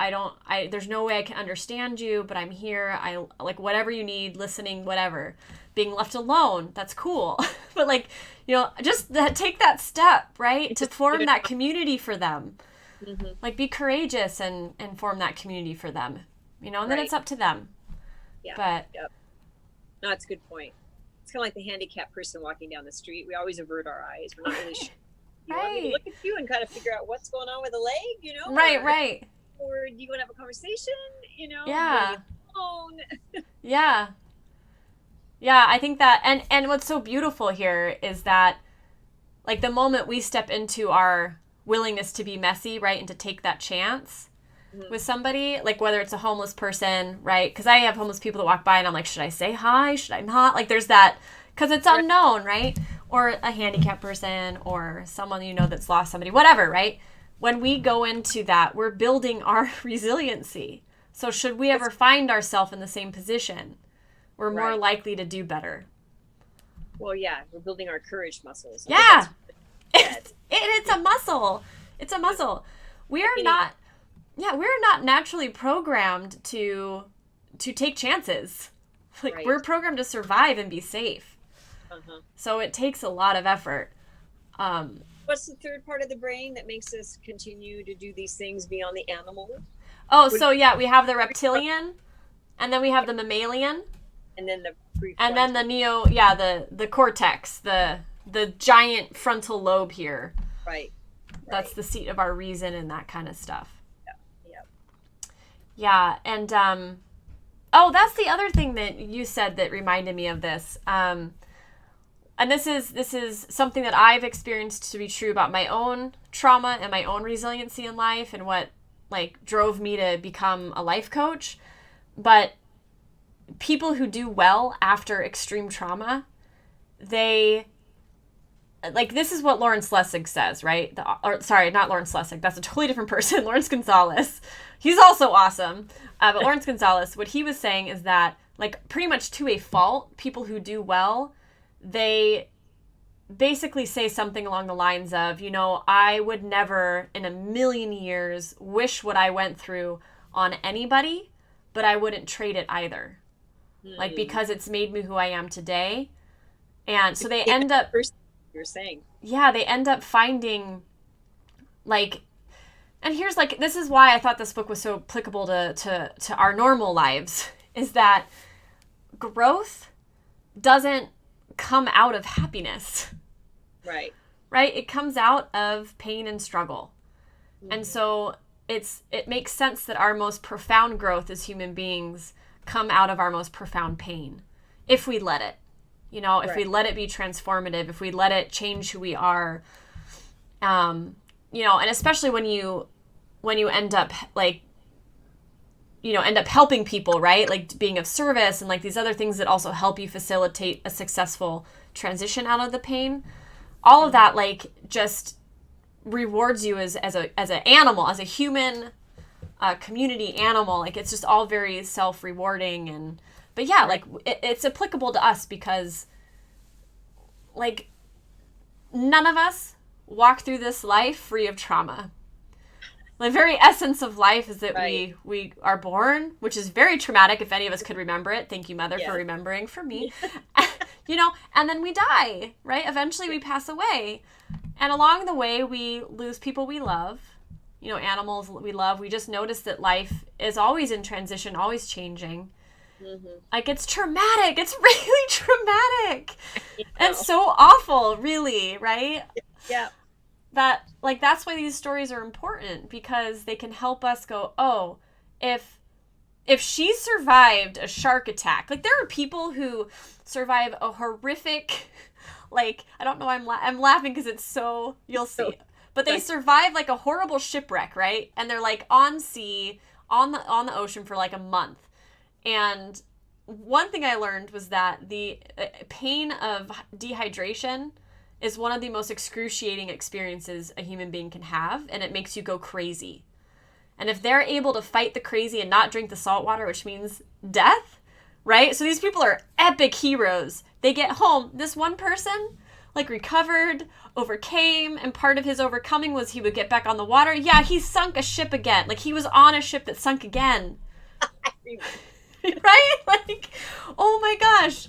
There's no way I can understand you, but I'm here. I like whatever you need, listening, whatever. Being left alone, that's cool. But like, you know, just take that step, right? To form that community for them. Mm-hmm. Like be courageous and form that community for them, you know, and then it's up to them. Yeah. But no, it's a good point. It's kind of like the handicapped person walking down the street. We always avert our eyes. We're not really sure. You want me to look at you and kind of figure out what's going on with the leg, you know? Right. Or do you want to have a conversation, you know? Yeah. Yeah. Yeah, I think that, and what's so beautiful here is that, like, the moment we step into our willingness to be messy, right, and to take that chance, with somebody, like whether it's a homeless person, right? Because I have homeless people that walk by and I'm like, should I say hi? Should I not? Like there's that, because it's unknown, right? Or a handicapped person or someone that's lost somebody, whatever, right? When we go into that, we're building our resiliency. So should we ever find ourselves in the same position, we're more likely to do better. Well, yeah, we're building our courage muscles. Yeah. It's a muscle. It's a muscle. We're not naturally programmed to take chances. Like we're programmed to survive and be safe. So it takes a lot of effort. What's the third part of the brain that makes us continue to do these things beyond the animal? Oh, so yeah, we have the reptilian, and then we have the mammalian, and then the prefrontal. And then the cortex, the giant frontal lobe here. Right. That's the seat of our reason and that kind of stuff. Yeah. Yeah, and that's the other thing that you said that reminded me of this. And this is something that I've experienced to be true about my own trauma and my own resiliency in life and what drove me to become a life coach. But people who do well after extreme trauma, this is what Lawrence Lessig says, right? Sorry, not Lawrence Lessig. That's a totally different person. Lawrence Gonzalez. He's also awesome. But Lawrence Gonzalez, what he was saying is that, pretty much to a fault, people who do well, they basically say something along the lines of, I would never in a million years wish what I went through on anybody, but I wouldn't trade it either. Because it's made me who I am today. And so they end up... You're saying. Yeah, they end up finding, and here's, this is why I thought this book was so applicable to our normal lives, is that growth doesn't come out of happiness. Right. Right? It comes out of pain and struggle. Mm-hmm. And so it makes sense that our most profound growth as human beings come out of our most profound pain, if we let it. If we let it be transformative, if we let it change who we are, and especially when you end up end up helping people, right? Being of service and these other things that also help you facilitate a successful transition out of the pain. All of that just rewards you as an animal, as a human community animal. It's just all very self-rewarding but yeah, it's applicable to us because, none of us walk through this life free of trauma. The very essence of life is that we are born, which is very traumatic if any of us could remember it. Thank you, Mother, for remembering for me. And then we die, right? Eventually we pass away. And along the way, we lose people we love, animals we love. We just notice that life is always in transition, always changing. Mm-hmm. It's traumatic. It's really traumatic. And so awful, really, right? Yeah. That, that's why these stories are important, because they can help us go, oh, if she survived a shark attack, there are people who survive a horrific, I don't know, I'm laughing because it's so, you'll see, but they survive a horrible shipwreck, right? And they're on sea, on the ocean for a month. And one thing I learned was that the pain of dehydration is one of the most excruciating experiences a human being can have, and it makes you go crazy. And if they're able to fight the crazy and not drink the salt water, which means death, right? So these people are epic heroes. They get home. This one person, recovered, overcame, and part of his overcoming was he would get back on the water. Yeah, he sunk a ship again. He was on a ship that sunk again. Right? Oh my gosh,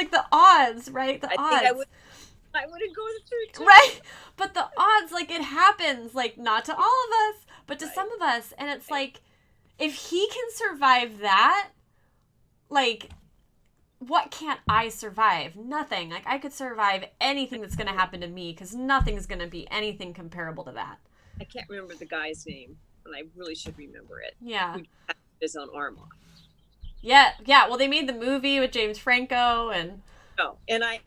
the odds, right? The odds. Think I would have gone through too. Right? But the odds, it happens, not to all of us, but to some of us. And it's if he can survive that, what can't I survive? Nothing. I could survive anything that's going to happen to me, because nothing's going to be anything comparable to that. I can't remember the guy's name, and I really should remember it. Yeah. Who had his own arm off. Yeah. Well, they made the movie with James Franco, and... Oh, and I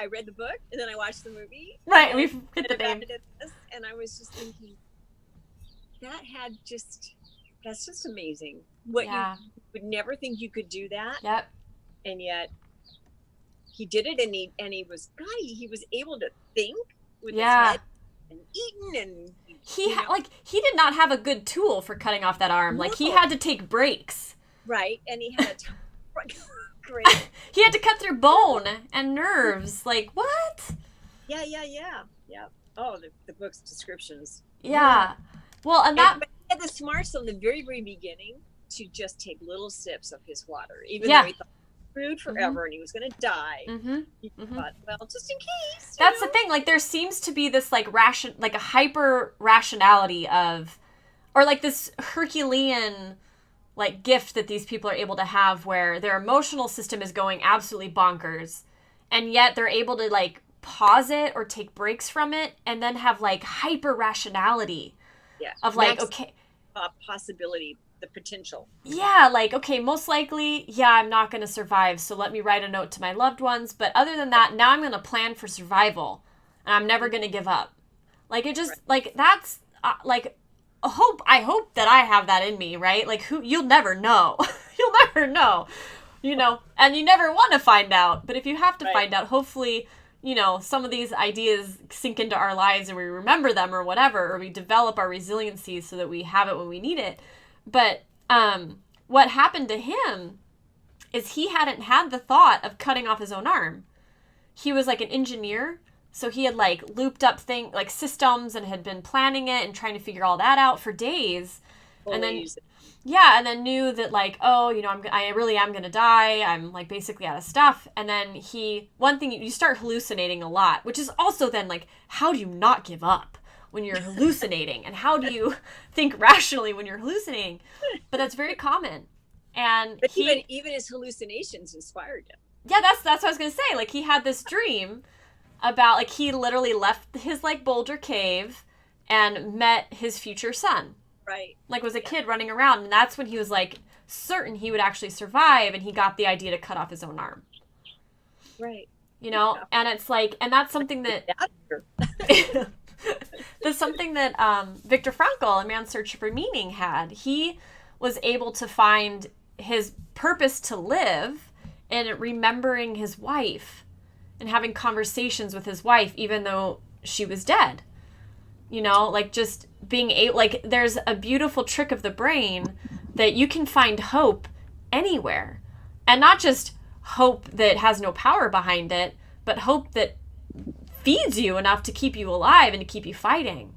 read the book, and then I watched the movie. Right, we've hit the name. And I was just thinking, that's just amazing. What Yeah. you would never think you could do that, Yep. and yet he did it, and he was able to think with his Yeah. head and eaten, and He did not have a good tool for cutting off that arm. Like, he No. had to take breaks. Right, and he had a great. He had to cut through bone and nerves. Like, what? Yeah. Oh, the book's descriptions. Yeah. Well, and that. But he had the smarts from the very, very beginning to just take little sips of his water, even Yeah. though he thought he was screwed forever and he was going to die. Mm-hmm. He thought, well, just in case. That's the thing. Like, there seems to be this, like, like a hyper rationality of, or like this Herculean, like, gift that these people are able to have where their emotional system is going absolutely bonkers, and yet they're able to, like, pause it or take breaks from it and then have, like, hyper rationality of, like, okay, possibility, the potential. yeah, like, okay, most likely, yeah, I'm not going to survive, so let me write a note to my loved ones, but other than that, now I'm going to plan for survival, and I'm never going to give up. Like, it just, like, that's, like, I hope that I have that in me, right? Like, you'll never know. You'll never know, and you never want to find out, but if you have to find out, hopefully, some of these ideas sink into our lives and we remember them or whatever, or we develop our resiliency so that we have it when we need it. But what happened to him is he hadn't had the thought of cutting off his own arm. He was like an engineer, so he had like looped up like systems and had been planning it and trying to figure all that out for days. And then knew that like, oh, I really am going to die. I'm like basically out of stuff. And then you start hallucinating a lot, which is also then like, how do you not give up when you're hallucinating? And how do you think rationally when you're hallucinating? But that's very common. And even his hallucinations inspired him. Yeah, that's what I was going to say. Like, he had this dream about, like, he literally left his, like, boulder cave and met his future son. Right. Like, was a kid running around, and that's when he was, like, certain he would actually survive, and he got the idea to cut off his own arm. Right. And it's like, and that's something that... That's something that Viktor Frankl, A Man's Search for Meaning, had. He was able to find his purpose to live in remembering his wife and having conversations with his wife, even though she was dead. Like just being able, like there's a beautiful trick of the brain that you can find hope anywhere. And not just hope that has no power behind it, but hope that feeds you enough to keep you alive and to keep you fighting.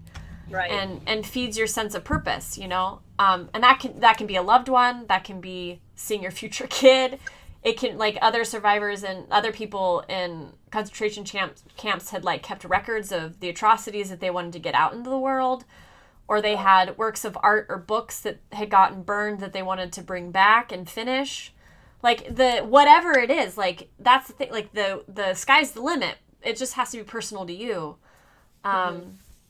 Right. And feeds your sense of purpose, and that can be a loved one, that can be seeing your future kid. It can, like, other survivors and other people in concentration camps had, like, kept records of the atrocities that they wanted to get out into the world, or they had works of art or books that had gotten burned that they wanted to bring back and finish. Like, whatever it is, like, that's the thing, like, the sky's the limit. It just has to be personal to you.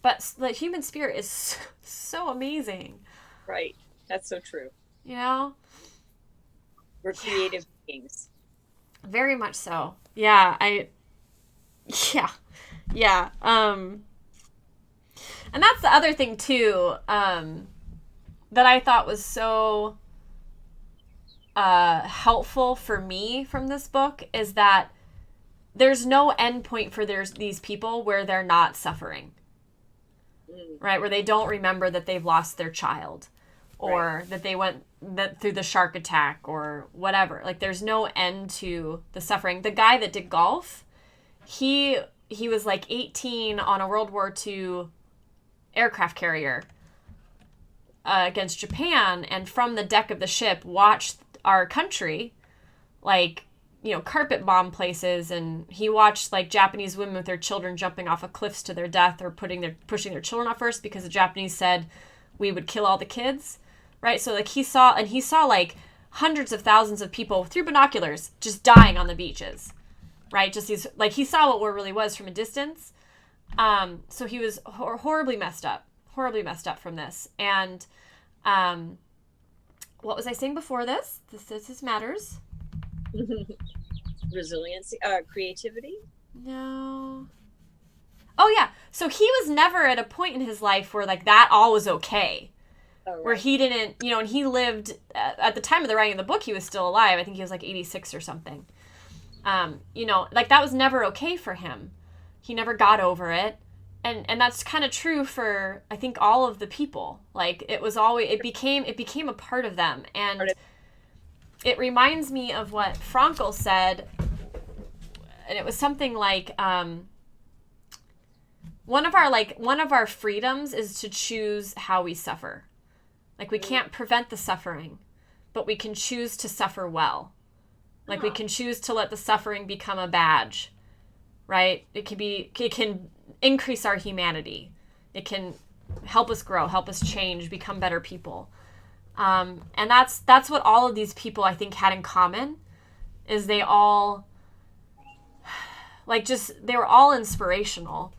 But the human spirit is so amazing. Right. That's so true. We're creative beings. Very much so. Yeah. Yeah. And that's the other thing too, that I thought was so helpful for me from this book is that there's no end point for these people where they're not suffering. Right? Where they don't remember that they've lost their child, or that they went through the shark attack or whatever. Like, there's no end to the suffering. The guy that did golf, he was like 18 on a World War II aircraft carrier against Japan, and from the deck of the ship watched our country, like, carpet bomb places, and he watched like Japanese women with their children jumping off of cliffs to their death, or pushing their children off first because the Japanese said we would kill all the kids, right? So like he saw like hundreds of thousands of people through binoculars just dying on the beaches, right? Just these, like, he saw what war really was from a distance. So he was horribly messed up from this. And what was I saying before this? This matters. Resiliency, creativity. No. Oh yeah. So he was never at a point in his life where like that all was okay. Oh, where right. he didn't, and he lived, at the time of the writing of the book, he was still alive. I think he was like 86 or something. Like that was never okay for him. He never got over it. And that's kind of true for, I think, all of the people. Like it became a part of them. And it reminds me of what Frankl said. And it was something like, one of our freedoms is to choose how we suffer. Like we can't prevent the suffering, but we can choose to suffer well. Like we can choose to let the suffering become a badge, right? It can increase our humanity. It can help us grow, help us change, become better people. And that's what all of these people, I think, had in common, is they all, they were all inspirational,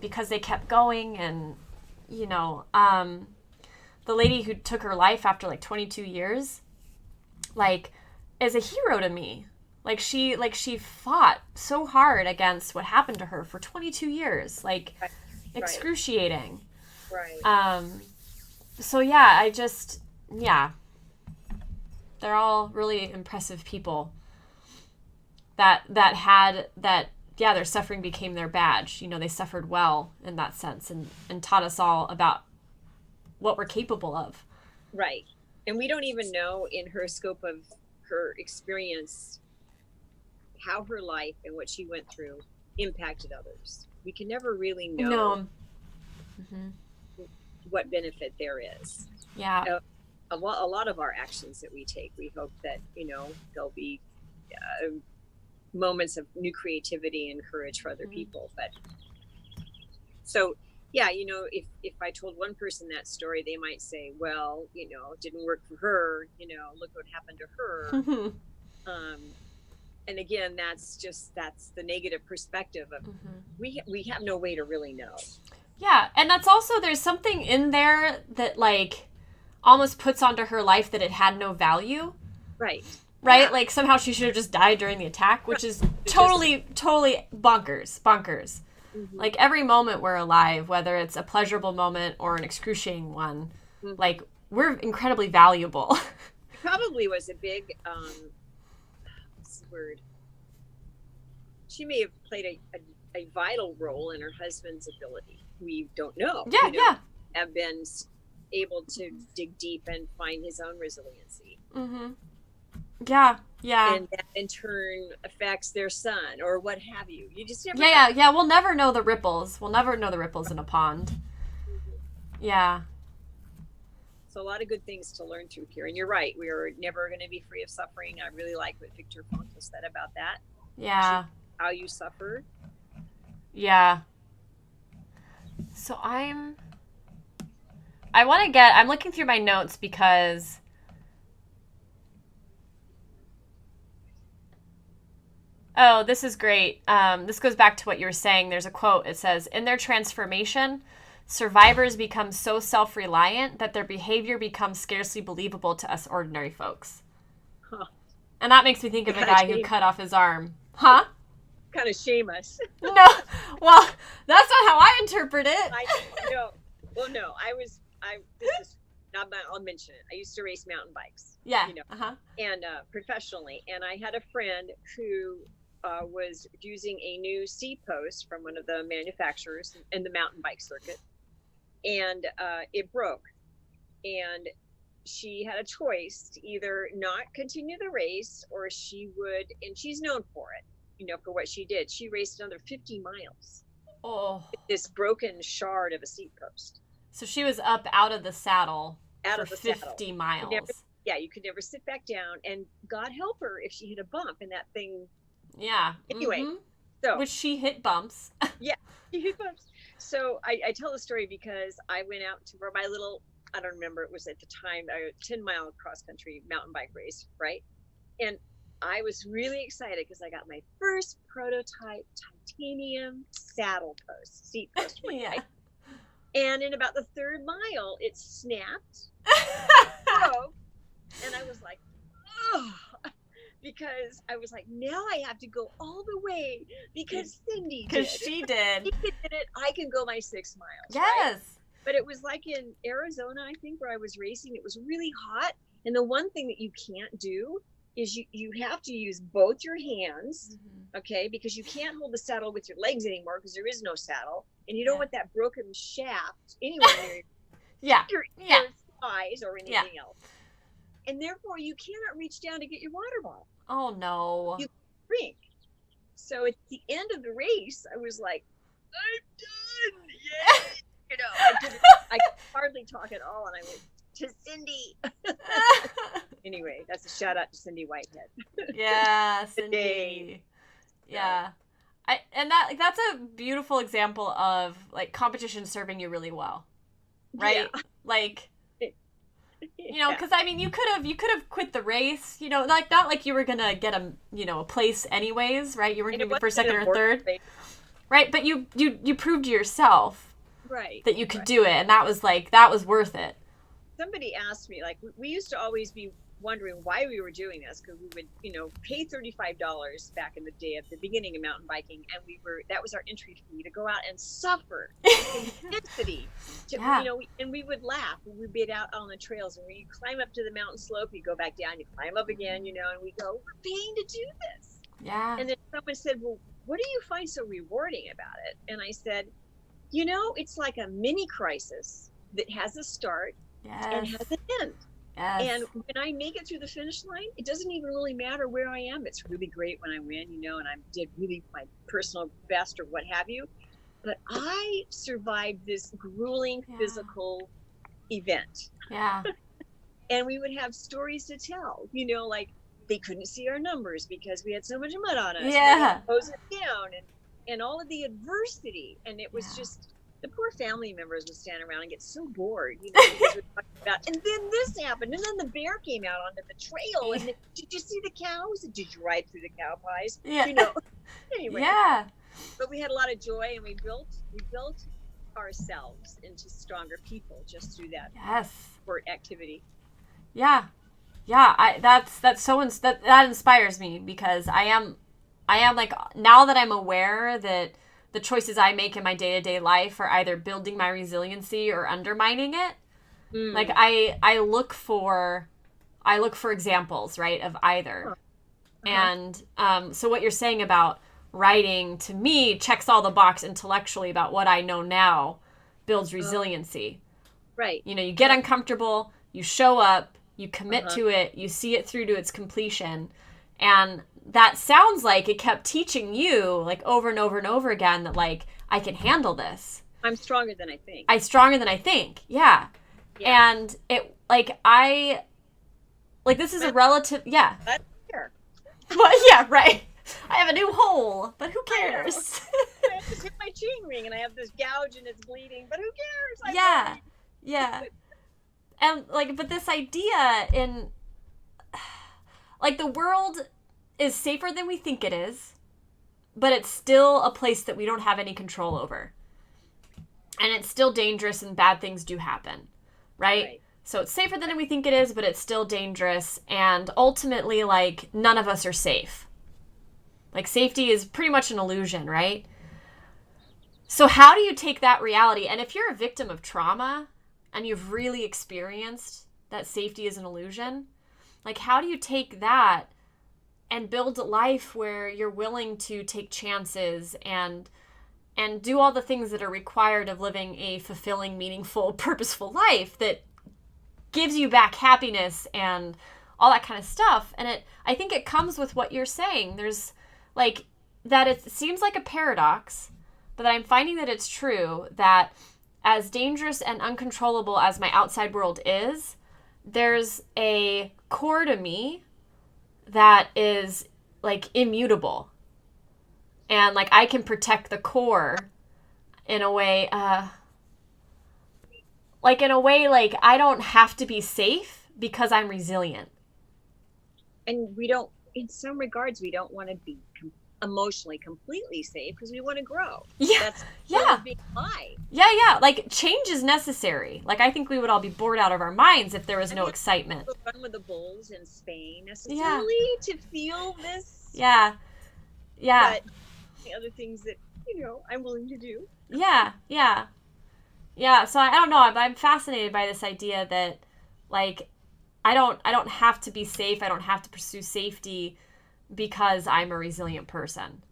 because they kept going. And, the lady who took her life after 22 years, is a hero to me. She fought so hard against what happened to her for 22 years, excruciating. Right. So yeah, they're all really impressive people their suffering became their badge. They suffered well in that sense, and taught us all about what we're capable of. Right. And we don't even know, in her scope of her experience, how her life and what she went through impacted others. We can never really know what benefit there is. Yeah. A lot of our actions that we take, we hope that, there'll be moments of new creativity and courage for other people. But so, yeah, if I told one person that story, they might say, well, it didn't work for her, look what happened to her. And again, that's the negative perspective of we have no way to really know. Yeah. And that's also, there's something in there that almost puts onto her life that it had no value. Right. Right? Yeah. Somehow she should have just died during the attack, which is totally bonkers. Mm-hmm. Every moment we're alive, whether it's a pleasurable moment or an excruciating one, we're incredibly valuable. It probably was a big, what's the word? She may have played a vital role in her husband's ability. We don't know. Yeah. Have been able to dig deep and find his own resiliency. Mm-hmm. Yeah. And that in turn affects their son or what have you. You just never know. Yeah. We'll never know the ripples. We'll never know the ripples in a pond. Mm-hmm. Yeah. So a lot of good things to learn through here. And you're right. We are never going to be free of suffering. I really like what Viktor Frankl said about that. Yeah. How you suffer. Yeah. So I'm looking through my notes because oh, this is great. This goes back to what you were saying. There's a quote. It says, in their transformation, survivors become so self-reliant that their behavior becomes scarcely believable to us ordinary folks. Huh. And that makes me think of the guy who cut off his arm. Huh? Kind of shame us. No. Well, that's not how I interpret it. I'll mention it. I used to race mountain bikes. Yeah. And professionally. And I had a friend who was using a new seat post from one of the manufacturers in the mountain bike circuit. And it broke. And she had a choice to either not continue the race, or she would, and she's known for it, for what she did. She raced another 50 miles. Oh. This broken shard of a seat post. So she was up out of the saddle for 50 saddle. miles. You could never sit back down. And God help her if she hit a bump and that thing. Yeah. Anyway. Mm-hmm. So, which she hit bumps. Yeah, she hit bumps. So I tell the story because I went out to my little, I don't remember, it was at the time, a 10-mile cross-country mountain bike race, right? And I was really excited because I got my first prototype titanium seat post. Yeah. And in about the third mile, it snapped, broke, and I was like, oh, because I was like, now I have to go all the way because Cindy did. Because she did. She did it. I can go my 6 miles. Yes. Right? But it was like in Arizona, I think, where I was racing. It was really hot. And the one thing that you can't do is you have to use both your hands, okay? Because you can't hold the saddle with your legs anymore because there is no saddle. And you don't want that broken shaft anywhere near your thighs or anything else. And therefore, you cannot reach down to get your water bottle. Oh, no. You drink. So at the end of the race, I was like, I'm done. Yay! You know, I could hardly talk at all. And I went, to Cindy. Anyway, that's a shout out to Cindy Whitehead. Yeah, Cindy. Yeah. That's a beautiful example of like competition serving you really well. Right? Yeah. Like, you know, because I mean, you could have quit the race, you know, like not like you were gonna get a place anyways, right? You weren't gonna be first, second, or third, right? But you proved to yourself, right, that you could do it, and that was worth it. Somebody asked me, like, we used to always be wondering why we were doing this, because we would, you know, pay $35 back in the day at the beginning of mountain biking, and that was our entry fee to go out and suffer intensity. You know, and we would laugh when we'd be out on the trails, and we climb up to the mountain slope, you go back down, you climb up again, you know, and we go, we're paying to do this. Yeah. And then someone said, well, what do you find so rewarding about it? And I said, you know, it's like a mini crisis that has a start and has an end. Yes. And when I make it through the finish line, it doesn't even really matter where I am. It's really great when I win, you know, and I did really my personal best or what have you. But I survived this grueling physical event. Yeah. And we would have stories to tell, you know, like they couldn't see our numbers because we had so much mud on us. Yeah. Close it down and all of the adversity. And it was just, the poor family members would stand around and get so bored, you know, because we're talking about, and then this happened, and then the bear came out onto the trail, and did you see the cows? Did you ride through the cow pies? Yeah. You know. Anyway. Yeah. But we had a lot of joy, and we built ourselves into stronger people just through that sport activity. Yeah. Yeah. That inspires me, because I am like, now that I'm aware that the choices I make in my day-to-day life are either building my resiliency or undermining it. Like I look for examples, right, of either. And so what you're saying about writing, to me, checks all the box intellectually about what I know now, builds resiliency. Right. You know, you get uncomfortable, you show up, you commit to it, you see it through to its completion. And that sounds like it kept teaching you, like, over and over and over again, that, like, I can handle this. I'm stronger than I think. Yeah. And it, like, this is a relative, That's fair. Well, yeah, right. I have a new hole, but who cares? I just hit my chain ring and I have this gouge and it's bleeding, but who cares? Yeah. And, like, but this idea in, like, the world is safer than we think it is, but it's still a place that we don't have any control over. And it's still dangerous and bad things do happen, right? So it's safer than we think it is, but it's still dangerous. And ultimately, like, none of us are safe. Like, safety is pretty much an illusion, right? So how do you take that reality? And if you're a victim of trauma and you've really experienced that safety is an illusion, like, how do you take that and build a life where you're willing to take chances and do all the things that are required of living a fulfilling, meaningful, purposeful life that gives you back happiness and all that kind of stuff? And I think it comes with what you're saying. There's, like, that it seems like a paradox, but I'm finding that it's true, that as dangerous and uncontrollable as my outside world is, there's a core to me that is, like, immutable. And, like, I can protect the core in a way, like, I don't have to be safe because I'm resilient. And we don't, in some regards, we don't want to be emotionally completely safe because we want to grow. That's being high. Yeah. Like, change is necessary. Like, I think we would all be bored out of our minds if there was no excitement. Run with the bulls in Spain necessarily to feel this. Yeah. But the other things that, you know, I'm willing to do. Yeah. Yeah, so I don't know. I'm fascinated by this idea that, like, I don't have to be safe. I don't have to pursue safety because I'm a resilient person.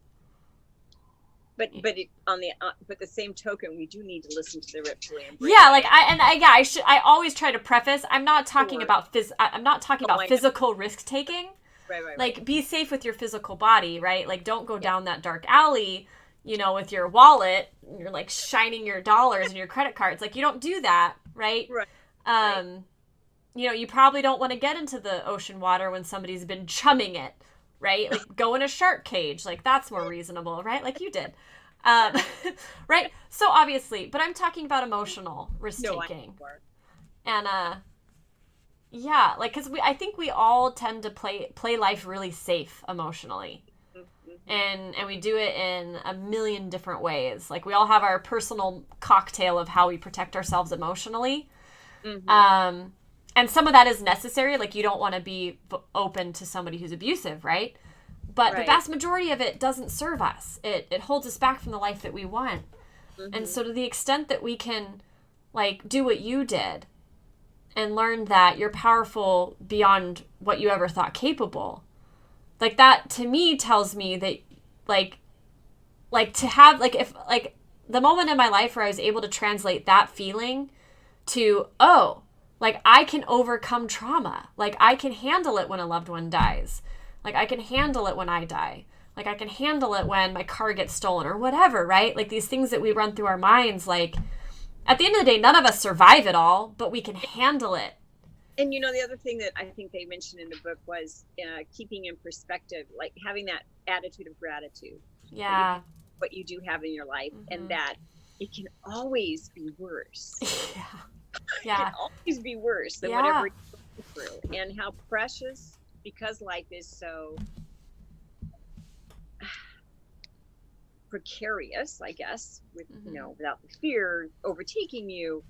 But the same token, we do need to listen to the reptilian brain. Yeah, like I always try to preface. I'm not talking about I'm not talking about physical risk taking. Right. Like, be safe with your physical body, right? Like, don't go down that dark alley, with your wallet. You're like shining your dollars and your credit cards. Like, you don't do that, right? Right. You probably don't want to get into the ocean water when somebody's been chumming it, right? Like, go in a shark cage. Like, that's more reasonable, right? Like you did. Right? So, obviously, but I'm talking about emotional risk taking. And, yeah, like, because I think we all tend to play life really safe emotionally. And we do it in a million different ways. Like, we all have our personal cocktail of how we protect ourselves emotionally. And some of that is necessary. Like, you don't want to be open to somebody who's abusive, right? But the vast majority of it doesn't serve us. It holds us back from the life that we want. And so to the extent that we can, like, do what you did and learn that you're powerful beyond what you ever thought capable, like, that to me tells me that, like to have, like, if, like, the moment in my life where I was able to translate that feeling to, oh, like, I can overcome trauma. Like, I can handle it when a loved one dies. Like, I can handle it when I die. Like, I can handle it when my car gets stolen or whatever, right? Like, these things that we run through our minds, like, at the end of the day, none of us survive it all, but we can handle it. And, the other thing that I think they mentioned in the book was keeping in perspective, like having that attitude of gratitude. Yeah. What you do have in your life, and that it can always be worse. Yeah. It can always be worse than whatever you're going through. And how precious, because life is so precarious, I guess, with without the fear overtaking you,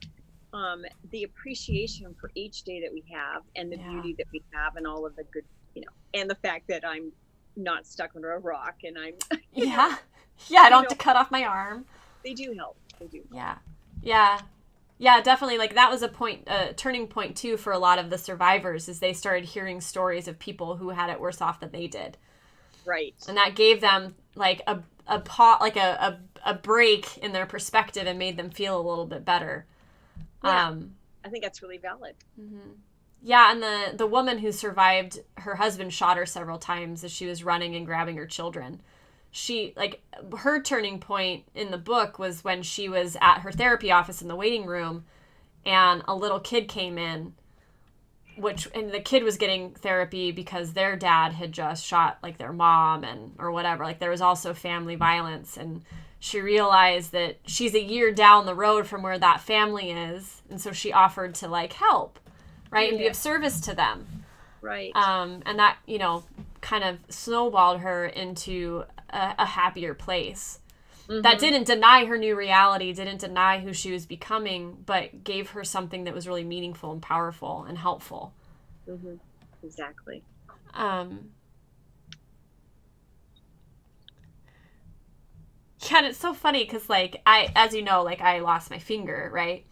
the appreciation for each day that we have, and the beauty that we have, and all of the good, and the fact that I'm not stuck under a rock, and I'm I don't have to cut off my arm. They do help. Yeah, definitely. Like, that was a turning point too for a lot of the survivors, is they started hearing stories of people who had it worse off than they did. Right. And that gave them, like, a break in their perspective and made them feel a little bit better. Yeah, I think that's really valid. Yeah, and the woman who survived, her husband shot her several times as she was running and grabbing her children. She, like, her turning point in the book was when she was at her therapy office in the waiting room, and a little kid came in, and the kid was getting therapy because their dad had just shot, like, their mom or whatever. Like, there was also family violence, and she realized that she's a year down the road from where that family is, and so she offered to, like, help, right, and be of service to them. Right. And that, kind of snowballed her into a happier place. That didn't deny her new reality, didn't deny who she was becoming, but gave her something that was really meaningful and powerful and helpful. Exactly. Yeah, and it's so funny because, like, as you know, like, I lost my finger, right?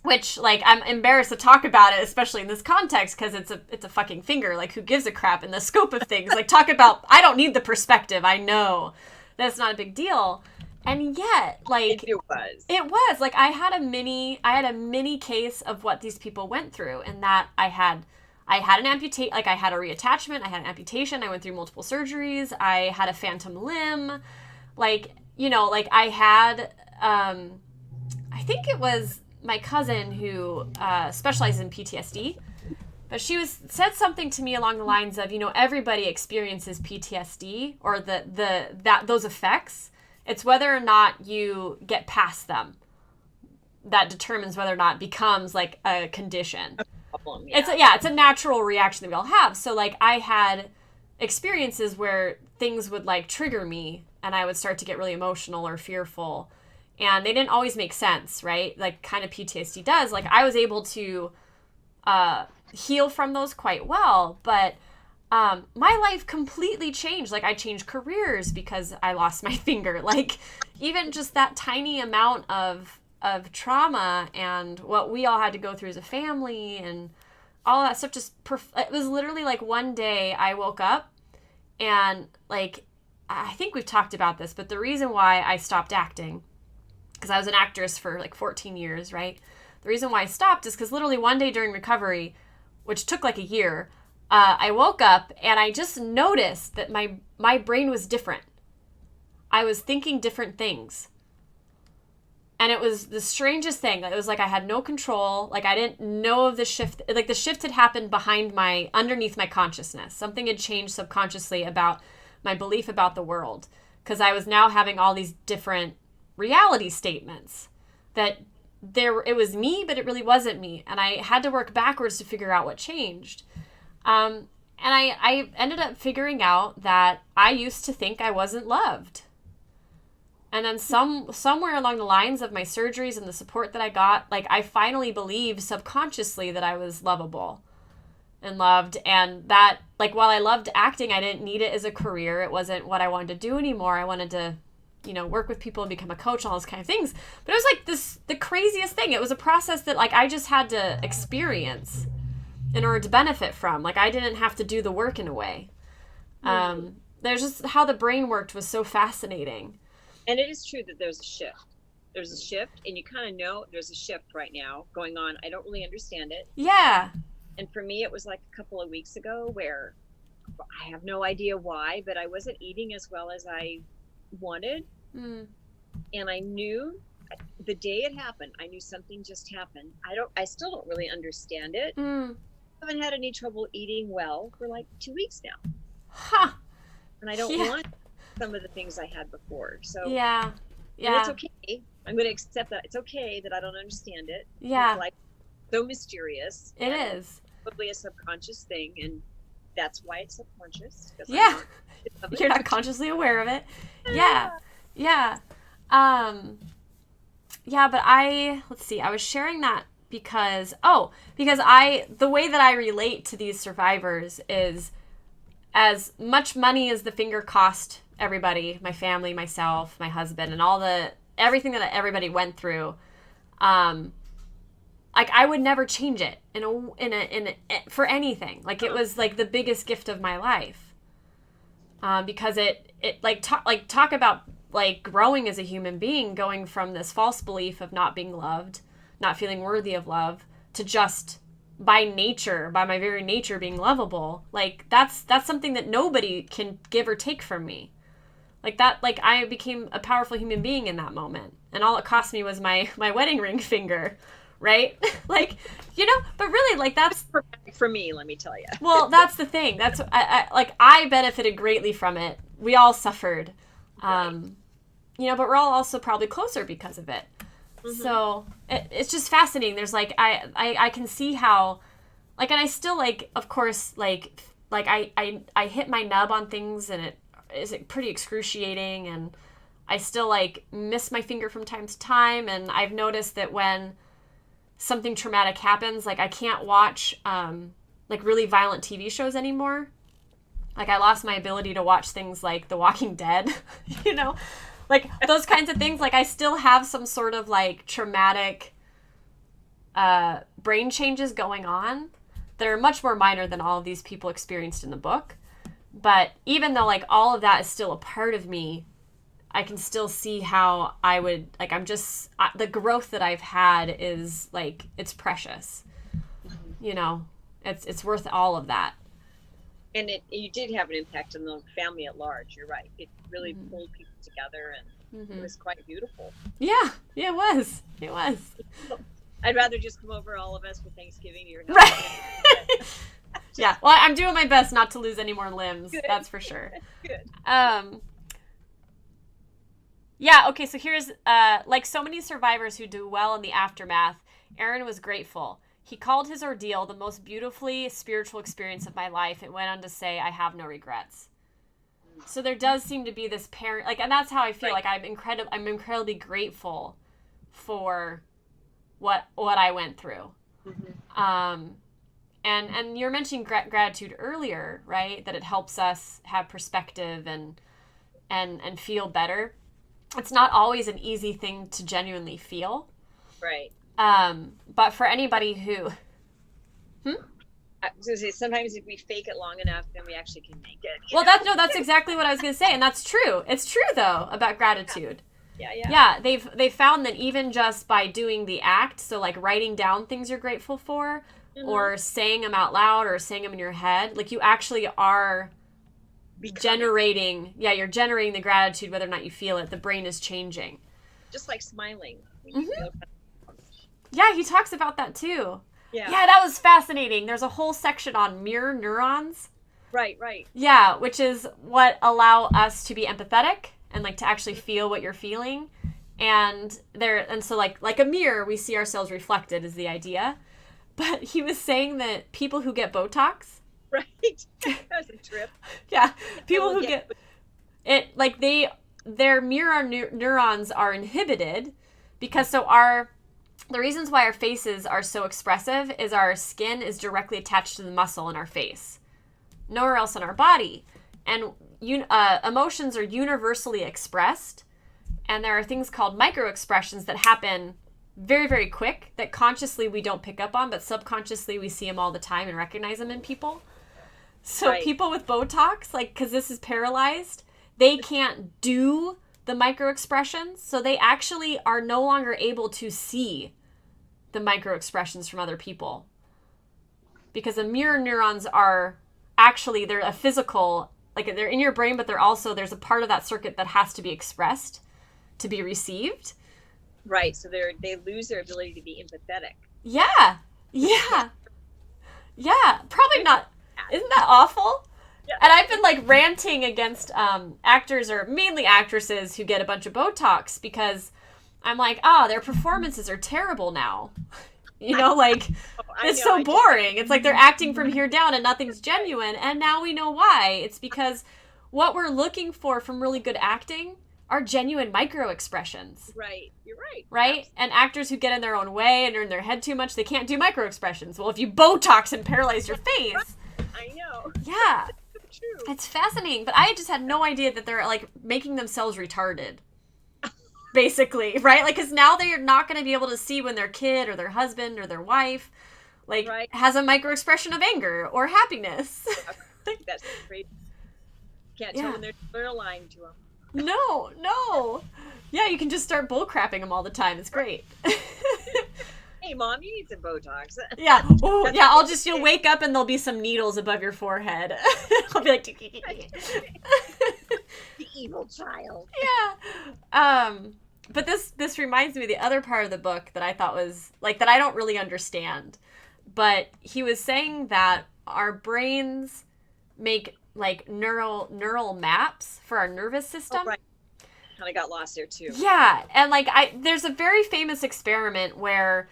Which, like, I'm embarrassed to talk about it, especially in this context, because it's a fucking finger. Like, who gives a crap in the scope of things? Like, talk about, I don't need the perspective. I know that's not a big deal. And yet, like, it was like, I had a mini case of what these people went through, and that I had an amputation, like, I had a reattachment, I had an amputation, I went through multiple surgeries, I had a phantom limb, like, like, I had, I think it was my cousin who specializes in PTSD, but she said something to me along the lines of, everybody experiences PTSD or those effects. It's whether or not you get past them that determines whether or not it becomes, like, a condition. A problem, yeah. It's a natural reaction that we all have. So, like, I had experiences where things would, like, trigger me, and I would start to get really emotional or fearful. And they didn't always make sense, right? Like, kind of PTSD does. Like, I was able to heal from those quite well, but my life completely changed. Like, I changed careers because I lost my finger. Like, even just that tiny amount of of trauma and what we all had to go through as a family and all that stuff it was literally like one day I woke up and like, I think we've talked about this, but the reason why I stopped acting, because I was an actress for like 14 years, right? The reason why I stopped is because literally one day during recovery, which took like a year, I woke up and I just noticed that my brain was different. I was thinking different things. And it was the strangest thing. It was like I had no control. Like I didn't know of the shift. Like the shift had happened underneath my consciousness. Something had changed subconsciously about my belief about the world. Because I was now having all these different reality statements that it was me, but it really wasn't me. And I had to work backwards to figure out what changed. And I ended up figuring out that I used to think I wasn't loved. And then somewhere along the lines of my surgeries and the support that I got, like I finally believed subconsciously that I was lovable and loved. And that, like, while I loved acting, I didn't need it as a career. It wasn't what I wanted to do anymore. I wanted to, work with people and become a coach and all those kind of things. But it was like the craziest thing. It was a process that like I just had to experience in order to benefit from. Like I didn't have to do the work in a way. There's just how the brain worked was so fascinating. And it is true that there's a shift. There's a shift, and you kind of know there's a shift right now going on. I don't really understand it. Yeah. And for me, it was like a couple of weeks ago where I have no idea why, but I wasn't eating as well as I wanted. And I knew the day it happened, I knew something just happened. I still don't really understand it. I haven't had any trouble eating well for like 2 weeks now. Huh. And I don't want some of the things I had before. So yeah. And it's okay. I'm going to accept that. It's okay that I don't understand it. Yeah. It's like so mysterious. It is. Probably a subconscious thing, and that's why it's subconscious. Yeah. You're not consciously aware of it. Yeah. Yeah. But let's see, I was sharing that because the way that I relate to these survivors is as much money as the finger cost everybody, my family, myself, my husband, and everything that everybody went through, like I would never change it for anything. Like it was like the biggest gift of my life, because it talk about like growing as a human being, going from this false belief of not being loved, not feeling worthy of love, to just by my very nature being lovable. Like that's something that nobody can give or take from me. Like that, like I became a powerful human being in that moment, and all it cost me was my wedding ring finger, right? Like, but really, like that's for me, let me tell you. Well, that's the thing. That's I benefited greatly from it. We all suffered, right. But we're all also probably closer because of it. Mm-hmm. So it's just fascinating. There's like I can see how, like, and I still like, of course, like I hit my nub on things, and it is pretty excruciating, and I still like miss my finger from time to time. And I've noticed that when something traumatic happens, like I can't watch like really violent TV shows anymore. Like I lost my ability to watch things like The Walking Dead, like those kinds of things. Like I still have some sort of like traumatic brain changes going on that are much more minor than all of these people experienced in the book. But even though like all of that is still a part of me, I can still see how I would, like, the growth that I've had is like, it's precious, it's worth all of that. And you did have an impact on the family at large. You're right. It really pulled people together, and it was quite beautiful. Yeah, it was. I'd rather just come over, all of us, for Thanksgiving to your house. Right. Yeah. Well, I'm doing my best not to lose any more limbs. Good. That's for sure. Good. Yeah. Okay. So here's, like so many survivors who do well in the aftermath, Aaron was grateful. He called his ordeal the most beautifully spiritual experience of my life. It went on to say, I have no regrets. So there does seem to be this parent, like, and that's how I feel. Right. Like I'm incredibly grateful for what I went through. Mm-hmm. And you're mentioning gratitude earlier, right? That it helps us have perspective and feel better. It's not always an easy thing to genuinely feel. Right. But for anybody who, I was gonna say, sometimes if we fake it long enough, then we actually can make it. Well, that's exactly what I was gonna say, and that's true. It's true though about gratitude. Yeah. Yeah, they've found that even just by doing the act, so like writing down things you're grateful for, or saying them out loud, or saying them in your head, like you actually are generating. Yeah, you're generating the gratitude, whether or not you feel it. The brain is changing. Just like smiling. When you feel Yeah, he talks about that too. Yeah, that was fascinating. There's a whole section on mirror neurons. Right. Yeah, which is what allow us to be empathetic and like to actually feel what you're feeling. And so like a mirror, we see ourselves reflected is the idea. But he was saying that people who get Botox. Right. That was a trip. Yeah. People who get it, like their mirror neurons are inhibited because the reasons why our faces are so expressive is our skin is directly attached to the muscle in our face. Nowhere else in our body. And emotions are universally expressed. And there are things called micro-expressions that happen very, very quick that consciously we don't pick up on, but subconsciously we see them all the time and recognize them in people. So people with Botox, like, because this is paralyzed, they can't do the micro-expressions. So they actually are no longer able to see the micro-expressions from other people. Because the mirror neurons are actually, they're a physical, like they're in your brain, but there's a part of that circuit that has to be expressed to be received. Right. So they lose their ability to be empathetic. Yeah. Probably not. Isn't that awful? Yeah. And I've been like ranting against actors, or mainly actresses, who get a bunch of Botox because I'm like, their performances are terrible now. Like, it's so boring. It's like they're acting from here down and nothing's genuine. And now we know why. It's because what we're looking for from really good acting are genuine micro expressions. Right. You're right. Right? Absolutely. And actors who get in their own way and are in their head too much, they can't do micro expressions. Well, if you Botox and paralyze your face. I know. Yeah. It's true. It's fascinating. But I just had no idea that they're like making themselves retarded. Basically, right? Like, because now they're not going to be able to see when their kid or their husband or their wife, like, has a micro expression of anger or happiness. That's great. Can't tell when they're lying to them. No. Yeah, you can just start bullcrapping them all the time. It's great. Hey, Mom, you need some Botox. Yeah. Oh, yeah. You'll wake up and there'll be some needles above your forehead. I'll be like, the evil child. Yeah. But this reminds me of the other part of the book that I thought was like that I don't really understand. But he was saying that our brains make like neural maps for our nervous system. Oh, right. Kind of got lost there too. Yeah, and like there's a very famous experiment where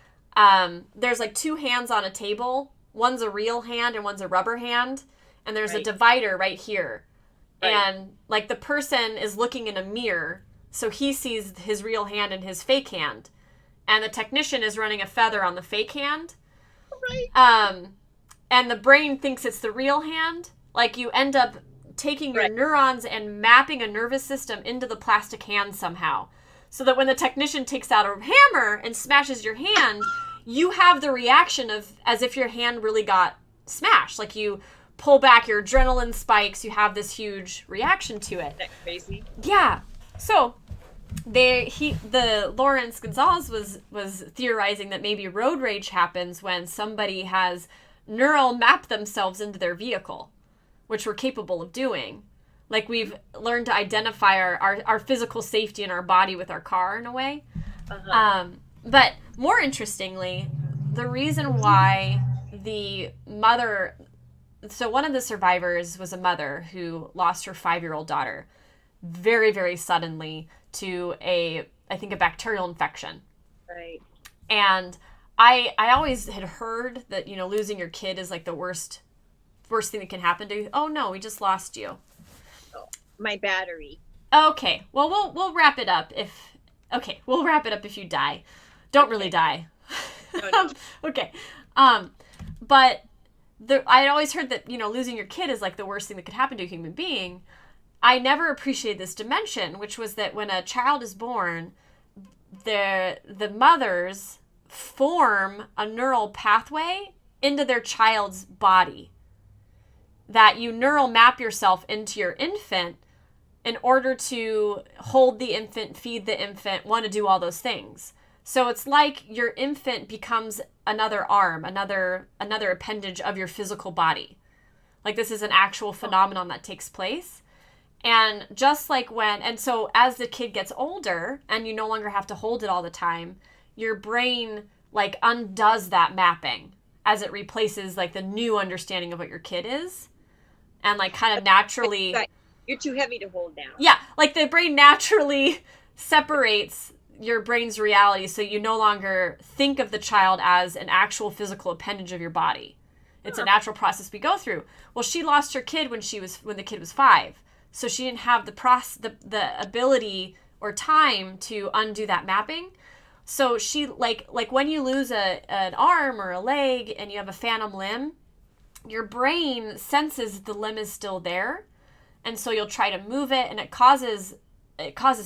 there's like two hands on a table. One's a real hand and one's a rubber hand, and there's a divider right here. Right. And like the person is looking in a mirror, so he sees his real hand and his fake hand, and the technician is running a feather on the fake hand. Right. And the brain thinks it's the real hand. Like you end up taking your neurons and mapping a nervous system into the plastic hand somehow. So that when the technician takes out a hammer and smashes your hand, you have the reaction of as if your hand really got smashed. Like you pull back, your adrenaline spikes, you have this huge reaction to it. That's crazy. Yeah. So the Lawrence Gonzalez was theorizing that maybe road rage happens when somebody has neural mapped themselves into their vehicle, which we're capable of doing. Like we've learned to identify our physical safety in our body with our car in a way. Uh-huh. But more interestingly, the reason why so one of the survivors was a mother who lost her 5-year-old daughter very, very suddenly to I think a bacterial infection. Right. And I always had heard that, losing your kid is like the worst thing that can happen to you. Oh no, we just lost you. Oh, my battery. Okay. Well, we'll wrap it up if you die. Don't really die. No. Okay. But I always heard that, losing your kid is like the worst thing that could happen to a human being. I never appreciated this dimension, which was that when a child is born, the mothers form a neural pathway into their child's body, that you neural map yourself into your infant in order to hold the infant, feed the infant, want to do all those things. So it's like your infant becomes another arm, another appendage of your physical body. Like this is an actual phenomenon that takes place. And just like and so as the kid gets older and you no longer have to hold it all the time, your brain like undoes that mapping as it replaces like the new understanding of what your kid is. And like kind of naturally... You're too heavy to hold now. Yeah, like the brain naturally separates your brain's reality so you no longer think of the child as an actual physical appendage of your body. It's a natural process we go through. Well, she lost her kid when the kid was 5. So she didn't have the ability or time to undo that mapping. So she like when you lose an arm or a leg and you have a phantom limb, your brain senses the limb is still there. And so you'll try to move it, and it causes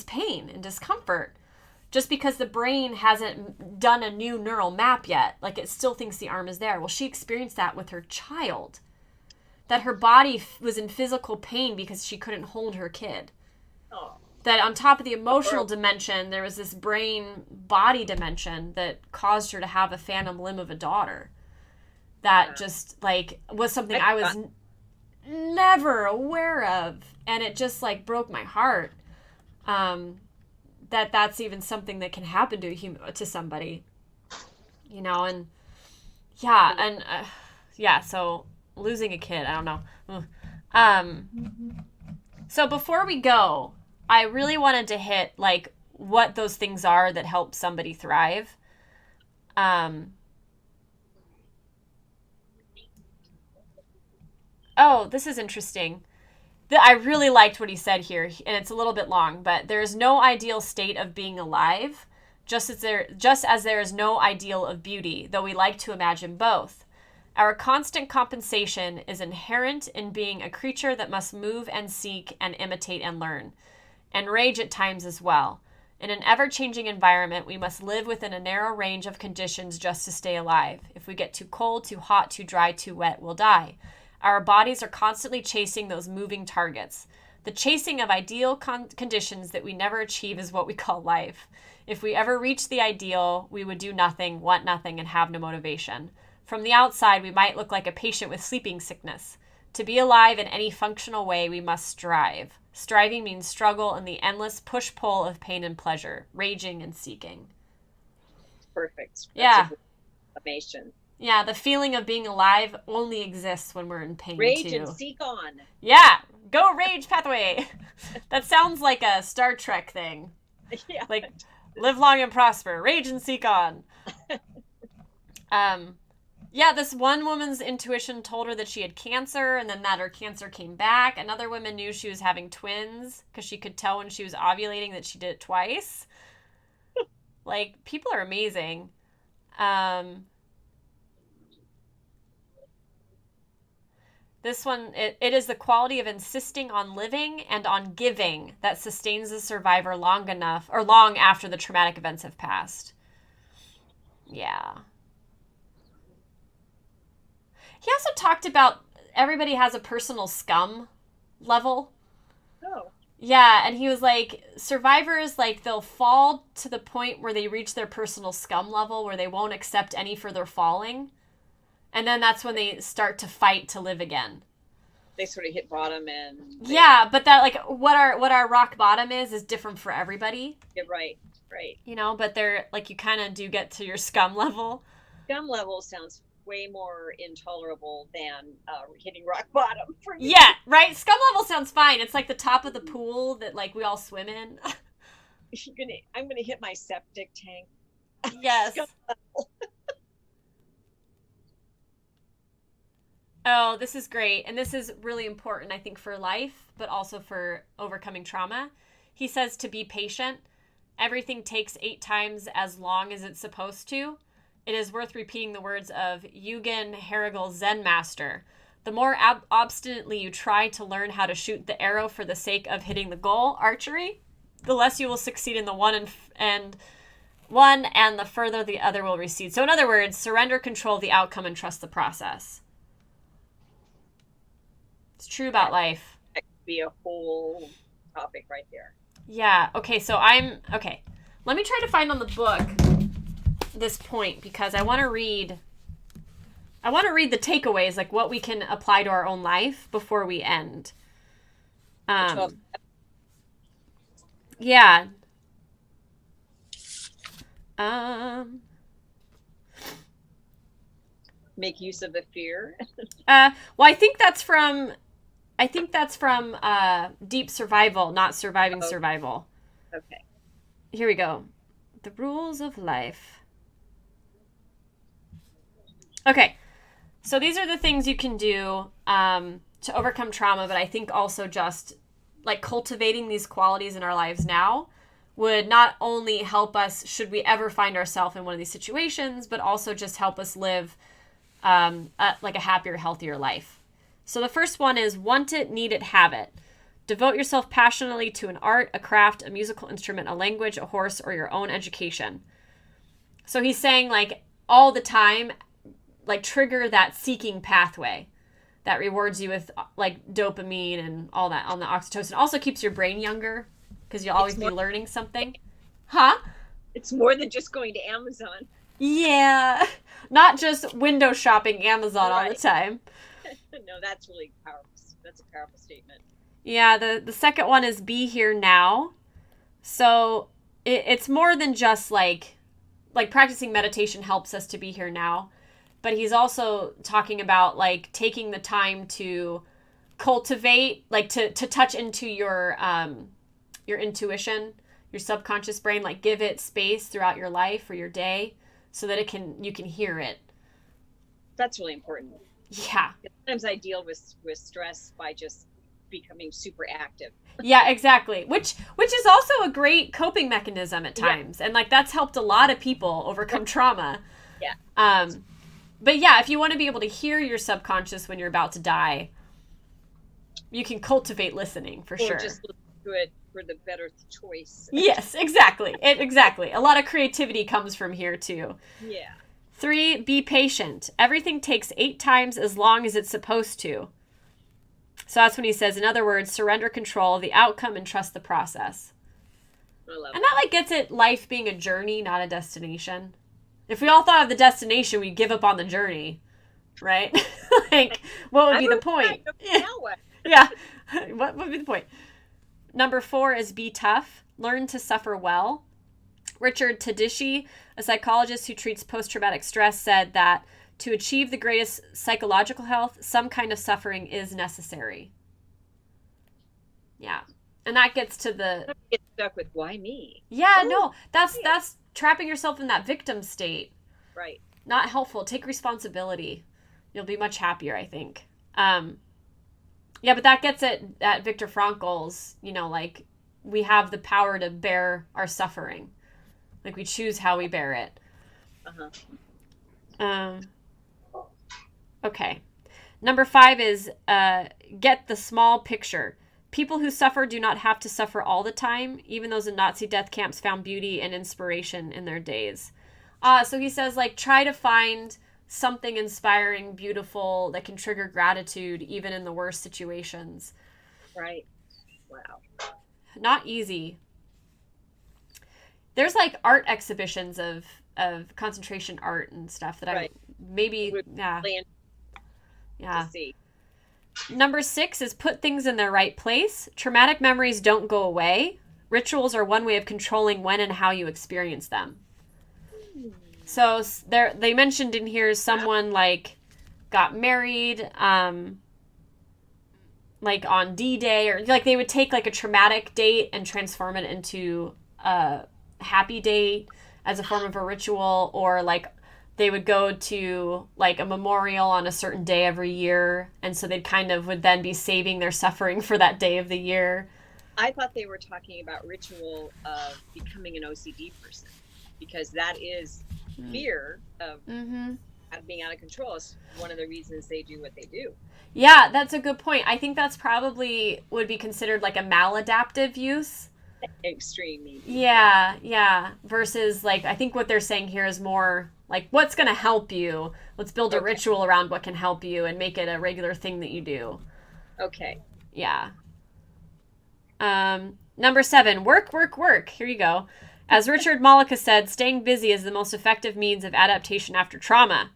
pain and discomfort just because the brain hasn't done a new neural map yet. Like it still thinks the arm is there. Well, she experienced that with her child, that her body was in physical pain because she couldn't hold her kid. Oh. That on top of the emotional dimension, there was this brain body dimension that caused her to have a phantom limb of a daughter. That just like was something I was never aware of, and it just like broke my heart. That's even something that can happen to somebody, you know. And so losing a kid, I don't know. So before we go, I really wanted to hit like what those things are that help somebody thrive. Oh, this is interesting. I really liked what he said here, and it's a little bit long, but there is no ideal state of being alive, just as there is no ideal of beauty, though we like to imagine both. Our constant compensation is inherent in being a creature that must move and seek and imitate and learn, and rage at times as well. In an ever-changing environment, we must live within a narrow range of conditions just to stay alive. If we get too cold, too hot, too dry, too wet, we'll die. Our bodies are constantly chasing those moving targets. The chasing of ideal conditions that we never achieve is what we call life. If we ever reached the ideal, we would do nothing, want nothing, and have no motivation. From the outside, we might look like a patient with sleeping sickness. To be alive in any functional way, we must strive. Striving means struggle in the endless push-pull of pain and pleasure, raging and seeking. Perfect. That's yeah. Summation. Yeah, the feeling of being alive only exists when we're in pain, rage too. And seek on. Yeah, go rage pathway. That sounds like a Star Trek thing. Yeah. Like, live long and prosper, rage and seek on. Yeah, this one woman's intuition told her that she had cancer, and then that her cancer came back. Another woman knew she was having twins because she could tell when she was ovulating that she did it twice. Like, people are amazing. This one, it is the quality of insisting on living and on giving that sustains the survivor long after the traumatic events have passed. Yeah. He also talked about everybody has a personal scum level. Oh. Yeah, and he was like, survivors, like, they'll fall to the point where they reach their personal scum level where they won't accept any further falling. And then that's when they start to fight to live again. They sort of hit bottom and... Yeah, but that, like, what our rock bottom is different for everybody. Yeah, right. You know, but they're, like, you kind of do get to your scum level. Scum level sounds way more intolerable than hitting rock bottom for me. Yeah, right? Scum level sounds fine. It's like the top of the pool that, like, we all swim in. I'm gonna hit my septic tank. Yes. Scum level. Oh, this is great. And this is really important, I think, for life, but also for overcoming trauma. He says to be patient. Everything takes 8 times as long as it's supposed to. It is worth repeating the words of Eugen Harrigel's Zen master. The more obstinately you try to learn how to shoot the arrow for the sake of hitting the goal, archery, the less you will succeed in the one and one, and the further the other will recede. So in other words, surrender control of the outcome and trust the process. It's true about life. That could be a whole topic right there. Yeah. Okay. So okay. Let me try to find on the book this point, because I want to read the takeaways, like what we can apply to our own life before we end. Yeah. Make use of the fear. Well, I think that's from Deep Survival, not Surviving Survival. Okay. Here we go. The rules of life. Okay. So these are the things you can do to overcome trauma, but I think also just like cultivating these qualities in our lives now would not only help us should we ever find ourselves in one of these situations, but also just help us live like a happier, healthier life. So the first one is want it, need it, have it. Devote yourself passionately to an art, a craft, a musical instrument, a language, a horse, or your own education. So he's saying like all the time, like trigger that seeking pathway that rewards you with like dopamine and all that on the oxytocin. Also keeps your brain younger because you'll always be learning something. Huh? It's more than just going to Amazon. Yeah. Not just window shopping Amazon all the time. No, that's really powerful. That's a powerful statement. Yeah, the second one is be here now. So it's more than just like practicing meditation helps us to be here now. But he's also talking about like taking the time to cultivate, like to touch into your intuition, your subconscious brain, like give it space throughout your life or your day so that you can hear it. That's really important. Yeah. Sometimes I deal with stress by just becoming super active. Yeah, exactly. Which is also a great coping mechanism at times. Yeah. And like that's helped a lot of people overcome trauma. Yeah. But yeah, if you want to be able to hear your subconscious when you're about to die, you can cultivate listening for sure. Or just look to it for the better choice. Yes, exactly. Exactly. A lot of creativity comes from here too. Yeah. 3, be patient. Everything takes 8 times as long as it's supposed to. So that's when he says, in other words, surrender control of the outcome and trust the process. I love and that like gets at life being a journey, not a destination. If we all thought of the destination, we'd give up on the journey, right? Like, what would be the point? Yeah. What would be the point? Number 4 is be tough. Learn to suffer well. Richard Tedishi, a psychologist who treats post-traumatic stress, said that to achieve the greatest psychological health, some kind of suffering is necessary. Yeah. And that gets to the... Get stuck with why me? Yeah, no. That's trapping yourself in that victim state. Right. Not helpful. Take responsibility. You'll be much happier, I think. Yeah, but that gets at Viktor Frankl's, like, we have the power to bear our suffering. Like, we choose how we bear it. Okay. Number 5 is get the small picture. People who suffer do not have to suffer all the time. Even those in Nazi death camps found beauty and inspiration in their days. So he says, like, try to find something inspiring, beautiful, that can trigger gratitude even in the worst situations. Right. Wow. Not easy. There's like art exhibitions of concentration art and stuff that I maybe yeah. To see. Number 6 is put things in their right place. Traumatic memories don't go away. Rituals are one way of controlling when and how you experience them. So they mentioned in here someone like got married, like on D-Day, or like they would take like a traumatic date and transform it into a happy date as a form of a ritual, or like they would go to like a memorial on a certain day every year, and so they kind of would then be saving their suffering for that day of the year. I thought they were talking about ritual of becoming an OCD person, because that is fear of being out of control is one of the reasons they do what they do. Yeah, that's a good point. I think that's probably would be considered like a maladaptive use. extreme maybe. Yeah. Versus, like, I think what they're saying here is more like, what's going to help you? Let's build a ritual around what can help you and make it a regular thing that you do. Okay. Yeah. Number 7, work. Here you go. As Richard Malika said, staying busy is the most effective means of adaptation after trauma.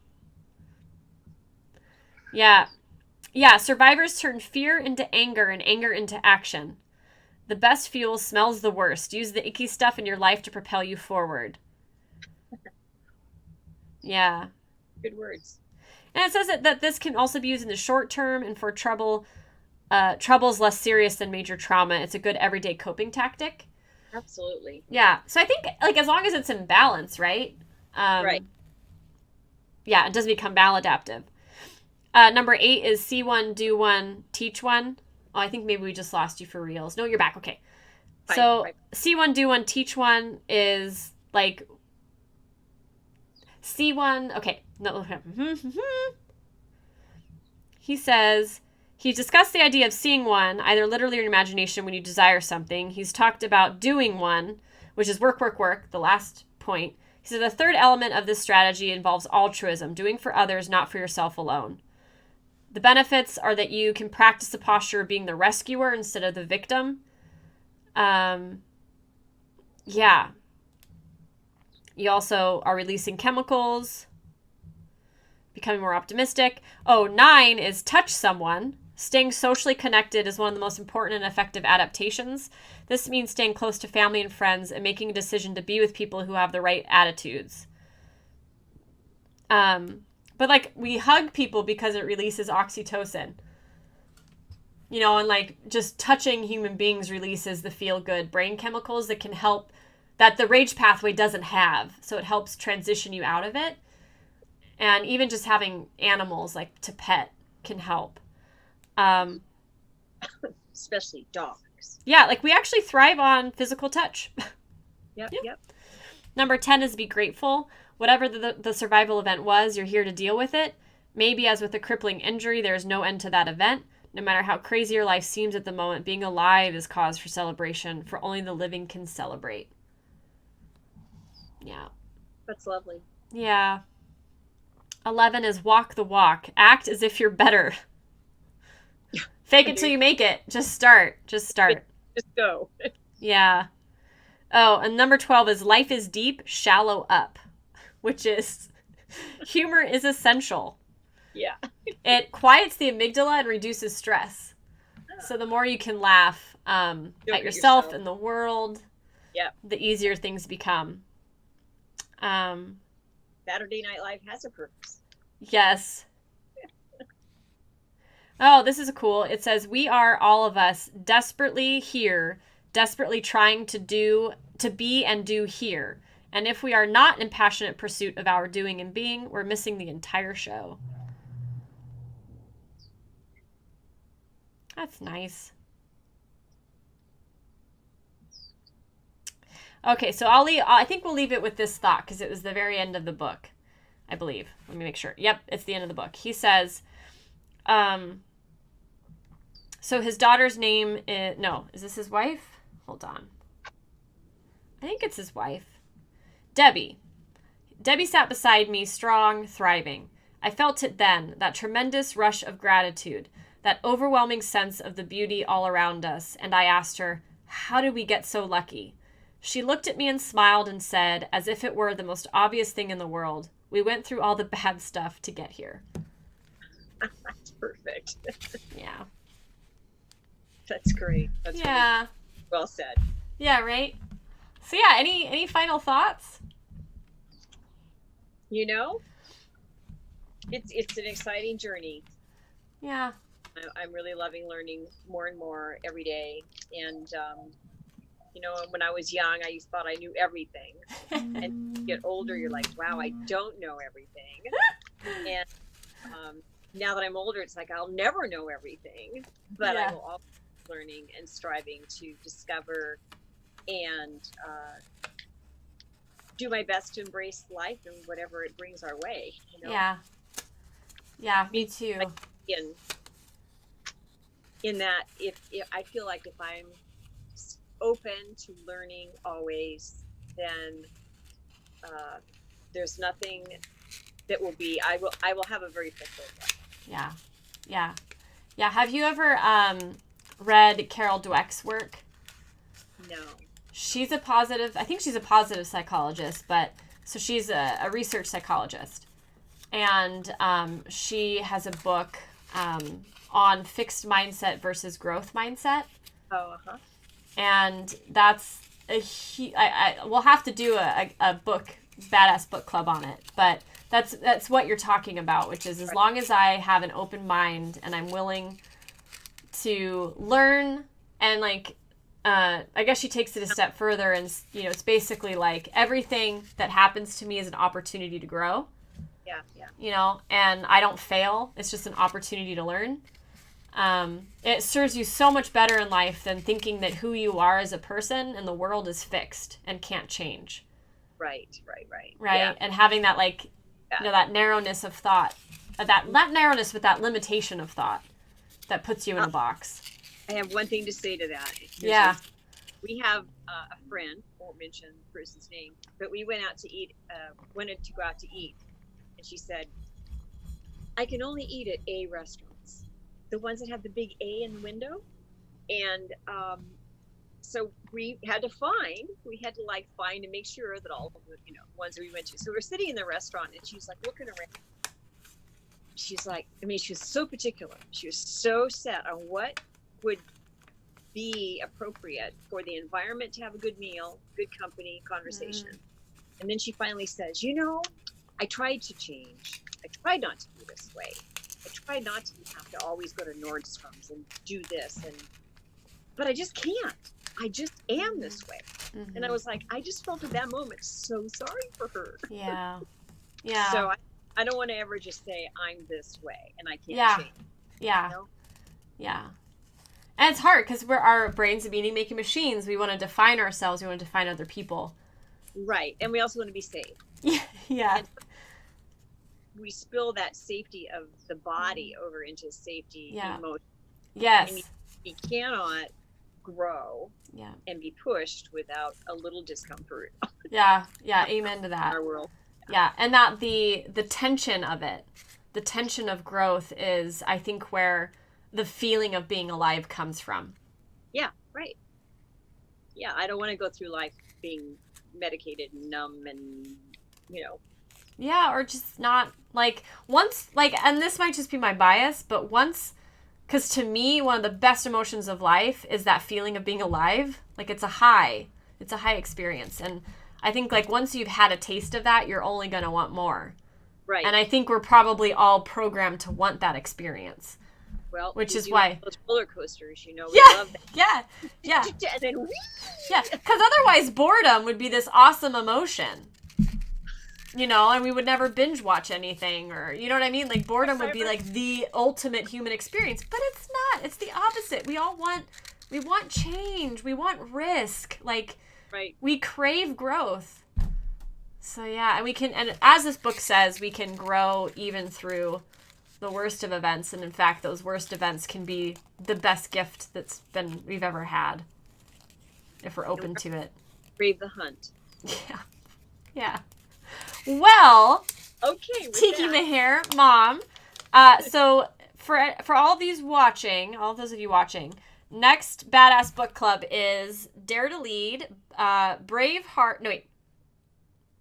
Yeah. Yeah, survivors turn fear into anger and anger into action. The best fuel smells the worst. Use the icky stuff in your life to propel you forward. Yeah. Good words. And it says that this can also be used in the short term and for troubles less serious than major trauma. It's a good everyday coping tactic. Absolutely. Yeah. So I think, like, as long as it's in balance, right? Right. Yeah, it doesn't become maladaptive. Number 8 is see one, do one, teach one. Oh, I think maybe we just lost you for reals. No, you're back. Okay. Fine, So fine. see one, do one, teach one is like see one. Okay. No. He says he's discussed the idea of seeing one, either literally or in imagination, when you desire something. He's talked about doing one, which is work, the last point. He said the third element of this strategy involves altruism, doing for others, not for yourself alone. The benefits are that you can practice the posture of being the rescuer instead of the victim. Yeah. You also are releasing chemicals, becoming more optimistic. 9 is touch someone. Staying socially connected is one of the most important and effective adaptations. This means staying close to family and friends and making a decision to be with people who have the right attitudes. But, like, we hug people because it releases oxytocin. You know, and, like, just touching human beings releases the feel-good brain chemicals that can help, that the rage pathway doesn't have. So it helps transition you out of it. And even just having animals, like, to pet can help. Especially dogs. Yeah, like, we actually thrive on physical touch. Yep. Number 10 is be grateful. Whatever the survival event was, you're here to deal with it. Maybe as with a crippling injury, there's no end to that event. No matter how crazy your life seems at the moment, being alive is cause for celebration, for only the living can celebrate. Yeah. That's lovely. Yeah. 11 is walk the walk. Act as if you're better. Fake it till you make it. Just start. Just go. Yeah. Oh, and number 12 is life is deep, shallow up, which is humor is essential. Yeah. It quiets the amygdala and reduces stress. So the more you can laugh at yourself and the world, the easier things become. Saturday Night Live has a purpose. Yes. Oh, this is cool. It says, we are all of us desperately here, desperately trying to be and do here. And if we are not in passionate pursuit of our doing and being, we're missing the entire show. That's nice. Okay, so I think we'll leave it with this thought because it was the very end of the book, I believe. Let me make sure. Yep, it's the end of the book. He says, so his daughter's name is, is this his wife? Hold on. I think it's his wife. Debbie. Debbie sat beside me, strong, thriving. I felt it then, that tremendous rush of gratitude, that overwhelming sense of the beauty all around us, and I asked her, how did we get so lucky? She looked at me and smiled and said, as if it were the most obvious thing in the world, we went through all the bad stuff to get here. That's perfect. Yeah. That's great. That's really well said. Yeah, right? So yeah, any final thoughts? You know, it's an exciting journey. Yeah. I'm really loving learning more and more every day. And, you know, when I was young, I thought I knew everything. And you get older, you're like, wow, I don't know everything. And now that I'm older, it's like, I'll never know everything. But I will always be learning and striving to discover and do my best to embrace life and whatever it brings our way. You know? Yeah, me too. In that, if I feel like if I'm open to learning always, then there's nothing that will be. I will have a very fulfilled life. Yeah, yeah. Have you ever read Carol Dweck's work? No. She's a positive. I think she's a positive psychologist, but so she's a research psychologist, and she has a book on fixed mindset versus growth mindset. Oh, uh-huh. And that's we'll have to do a book, badass book club on it, but that's what you're talking about, which is as long as I have an open mind and I'm willing to learn, and like I guess she takes it a step further, and it's basically like everything that happens to me is an opportunity to grow. Yeah. And I don't fail. It's just an opportunity to learn. It serves you so much better in life than thinking that who you are as a person and the world is fixed and can't change. Right. Yeah. And having that that narrowness of thought, that narrowness with that limitation of thought that puts you in a box. I have one thing to say to that. We have a friend, won't mention the person's name, but we wanted to go out to eat. And she said, I can only eat at A restaurants, the ones that have the big A in the window. And so we had to find and make sure that all of the ones that we went to. So we're sitting in the restaurant, and she's like looking around. She's like, she was so particular. She was so set on what would be appropriate for the environment to have a good meal, good company, conversation. And then she finally says, I tried to change. I tried not to be this way. I tried not to have to always go to Nordstrom's and do this, but I just can't. I just am this way. Mm-hmm. And I was like, I just felt at that moment so sorry for her. Yeah. So I don't want to ever just say I'm this way and I can't change. Yeah. Yeah. And it's hard because our brains are meaning-making machines. We want to define ourselves. We want to define other people. Right. And we also want to be safe. Yeah. And we spill that safety of the body over into safety emotion. Yes. And you cannot grow and be pushed without a little discomfort. Yeah. Amen to that. In our world. Yeah. And that the tension of it, the tension of growth is, I think, where the feeling of being alive comes from. Yeah, right. Yeah, I don't want to go through life being medicated and numb and, Yeah, or just not, and this might just be my bias, but because to me, one of the best emotions of life is that feeling of being alive. Like, it's a high experience. And I think, once you've had a taste of that, you're only going to want more. Right. And I think we're probably all programmed to want that experience. Well, which is why those roller coasters, we love that. Yeah. And then because otherwise boredom would be this awesome emotion, and we would never binge watch anything, or you know what I mean. Like, boredom would be like the ultimate human experience, but it's not. It's the opposite. We want change. We want risk. We crave growth. So and as this book says, we can grow even through the worst of events, and in fact those worst events can be the best gift we've ever had if we're open to it. Brave the hunt. Yeah. Well, okay, Tiki Meher, Mom, so for all those of you watching, next Badass Book Club is Dare to Lead, Braveheart.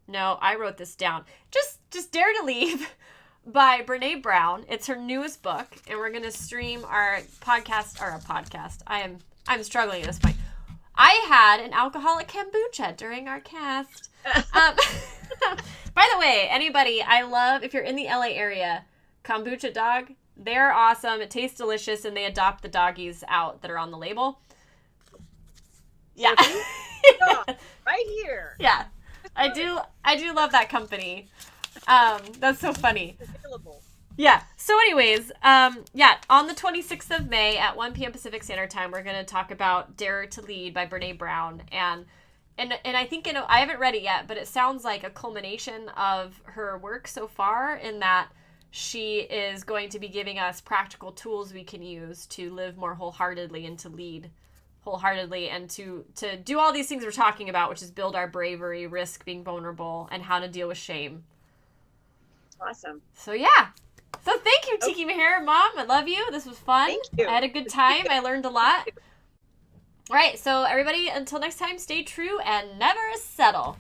No, I wrote this down. Just Dare to Lead by Brene Brown. It's her newest book, and we're going to stream our podcast. I'm struggling at this point. I had an alcoholic kombucha during our cast. By the way, anybody, I love, if you're in the LA area, Kombucha Dog, they're awesome. It tastes delicious, and they adopt the doggies out that are on the label. Yeah. Right here. Yeah. I do love that company. That's so funny. Yeah. So anyways, on the 26th of May at 1 p.m. Pacific Standard Time, we're going to talk about Dare to Lead by Brene Brown. And I think, I haven't read it yet, but it sounds like a culmination of her work so far, in that she is going to be giving us practical tools we can use to live more wholeheartedly and to lead wholeheartedly, and to do all these things we're talking about, which is build our bravery, risk being vulnerable, and how to deal with shame. Awesome. So yeah. So thank you, Tiki Meher, Mom. I love you. This was fun. Thank you. I had a good time. I learned a lot. All right, so everybody, until next time, stay true and never settle.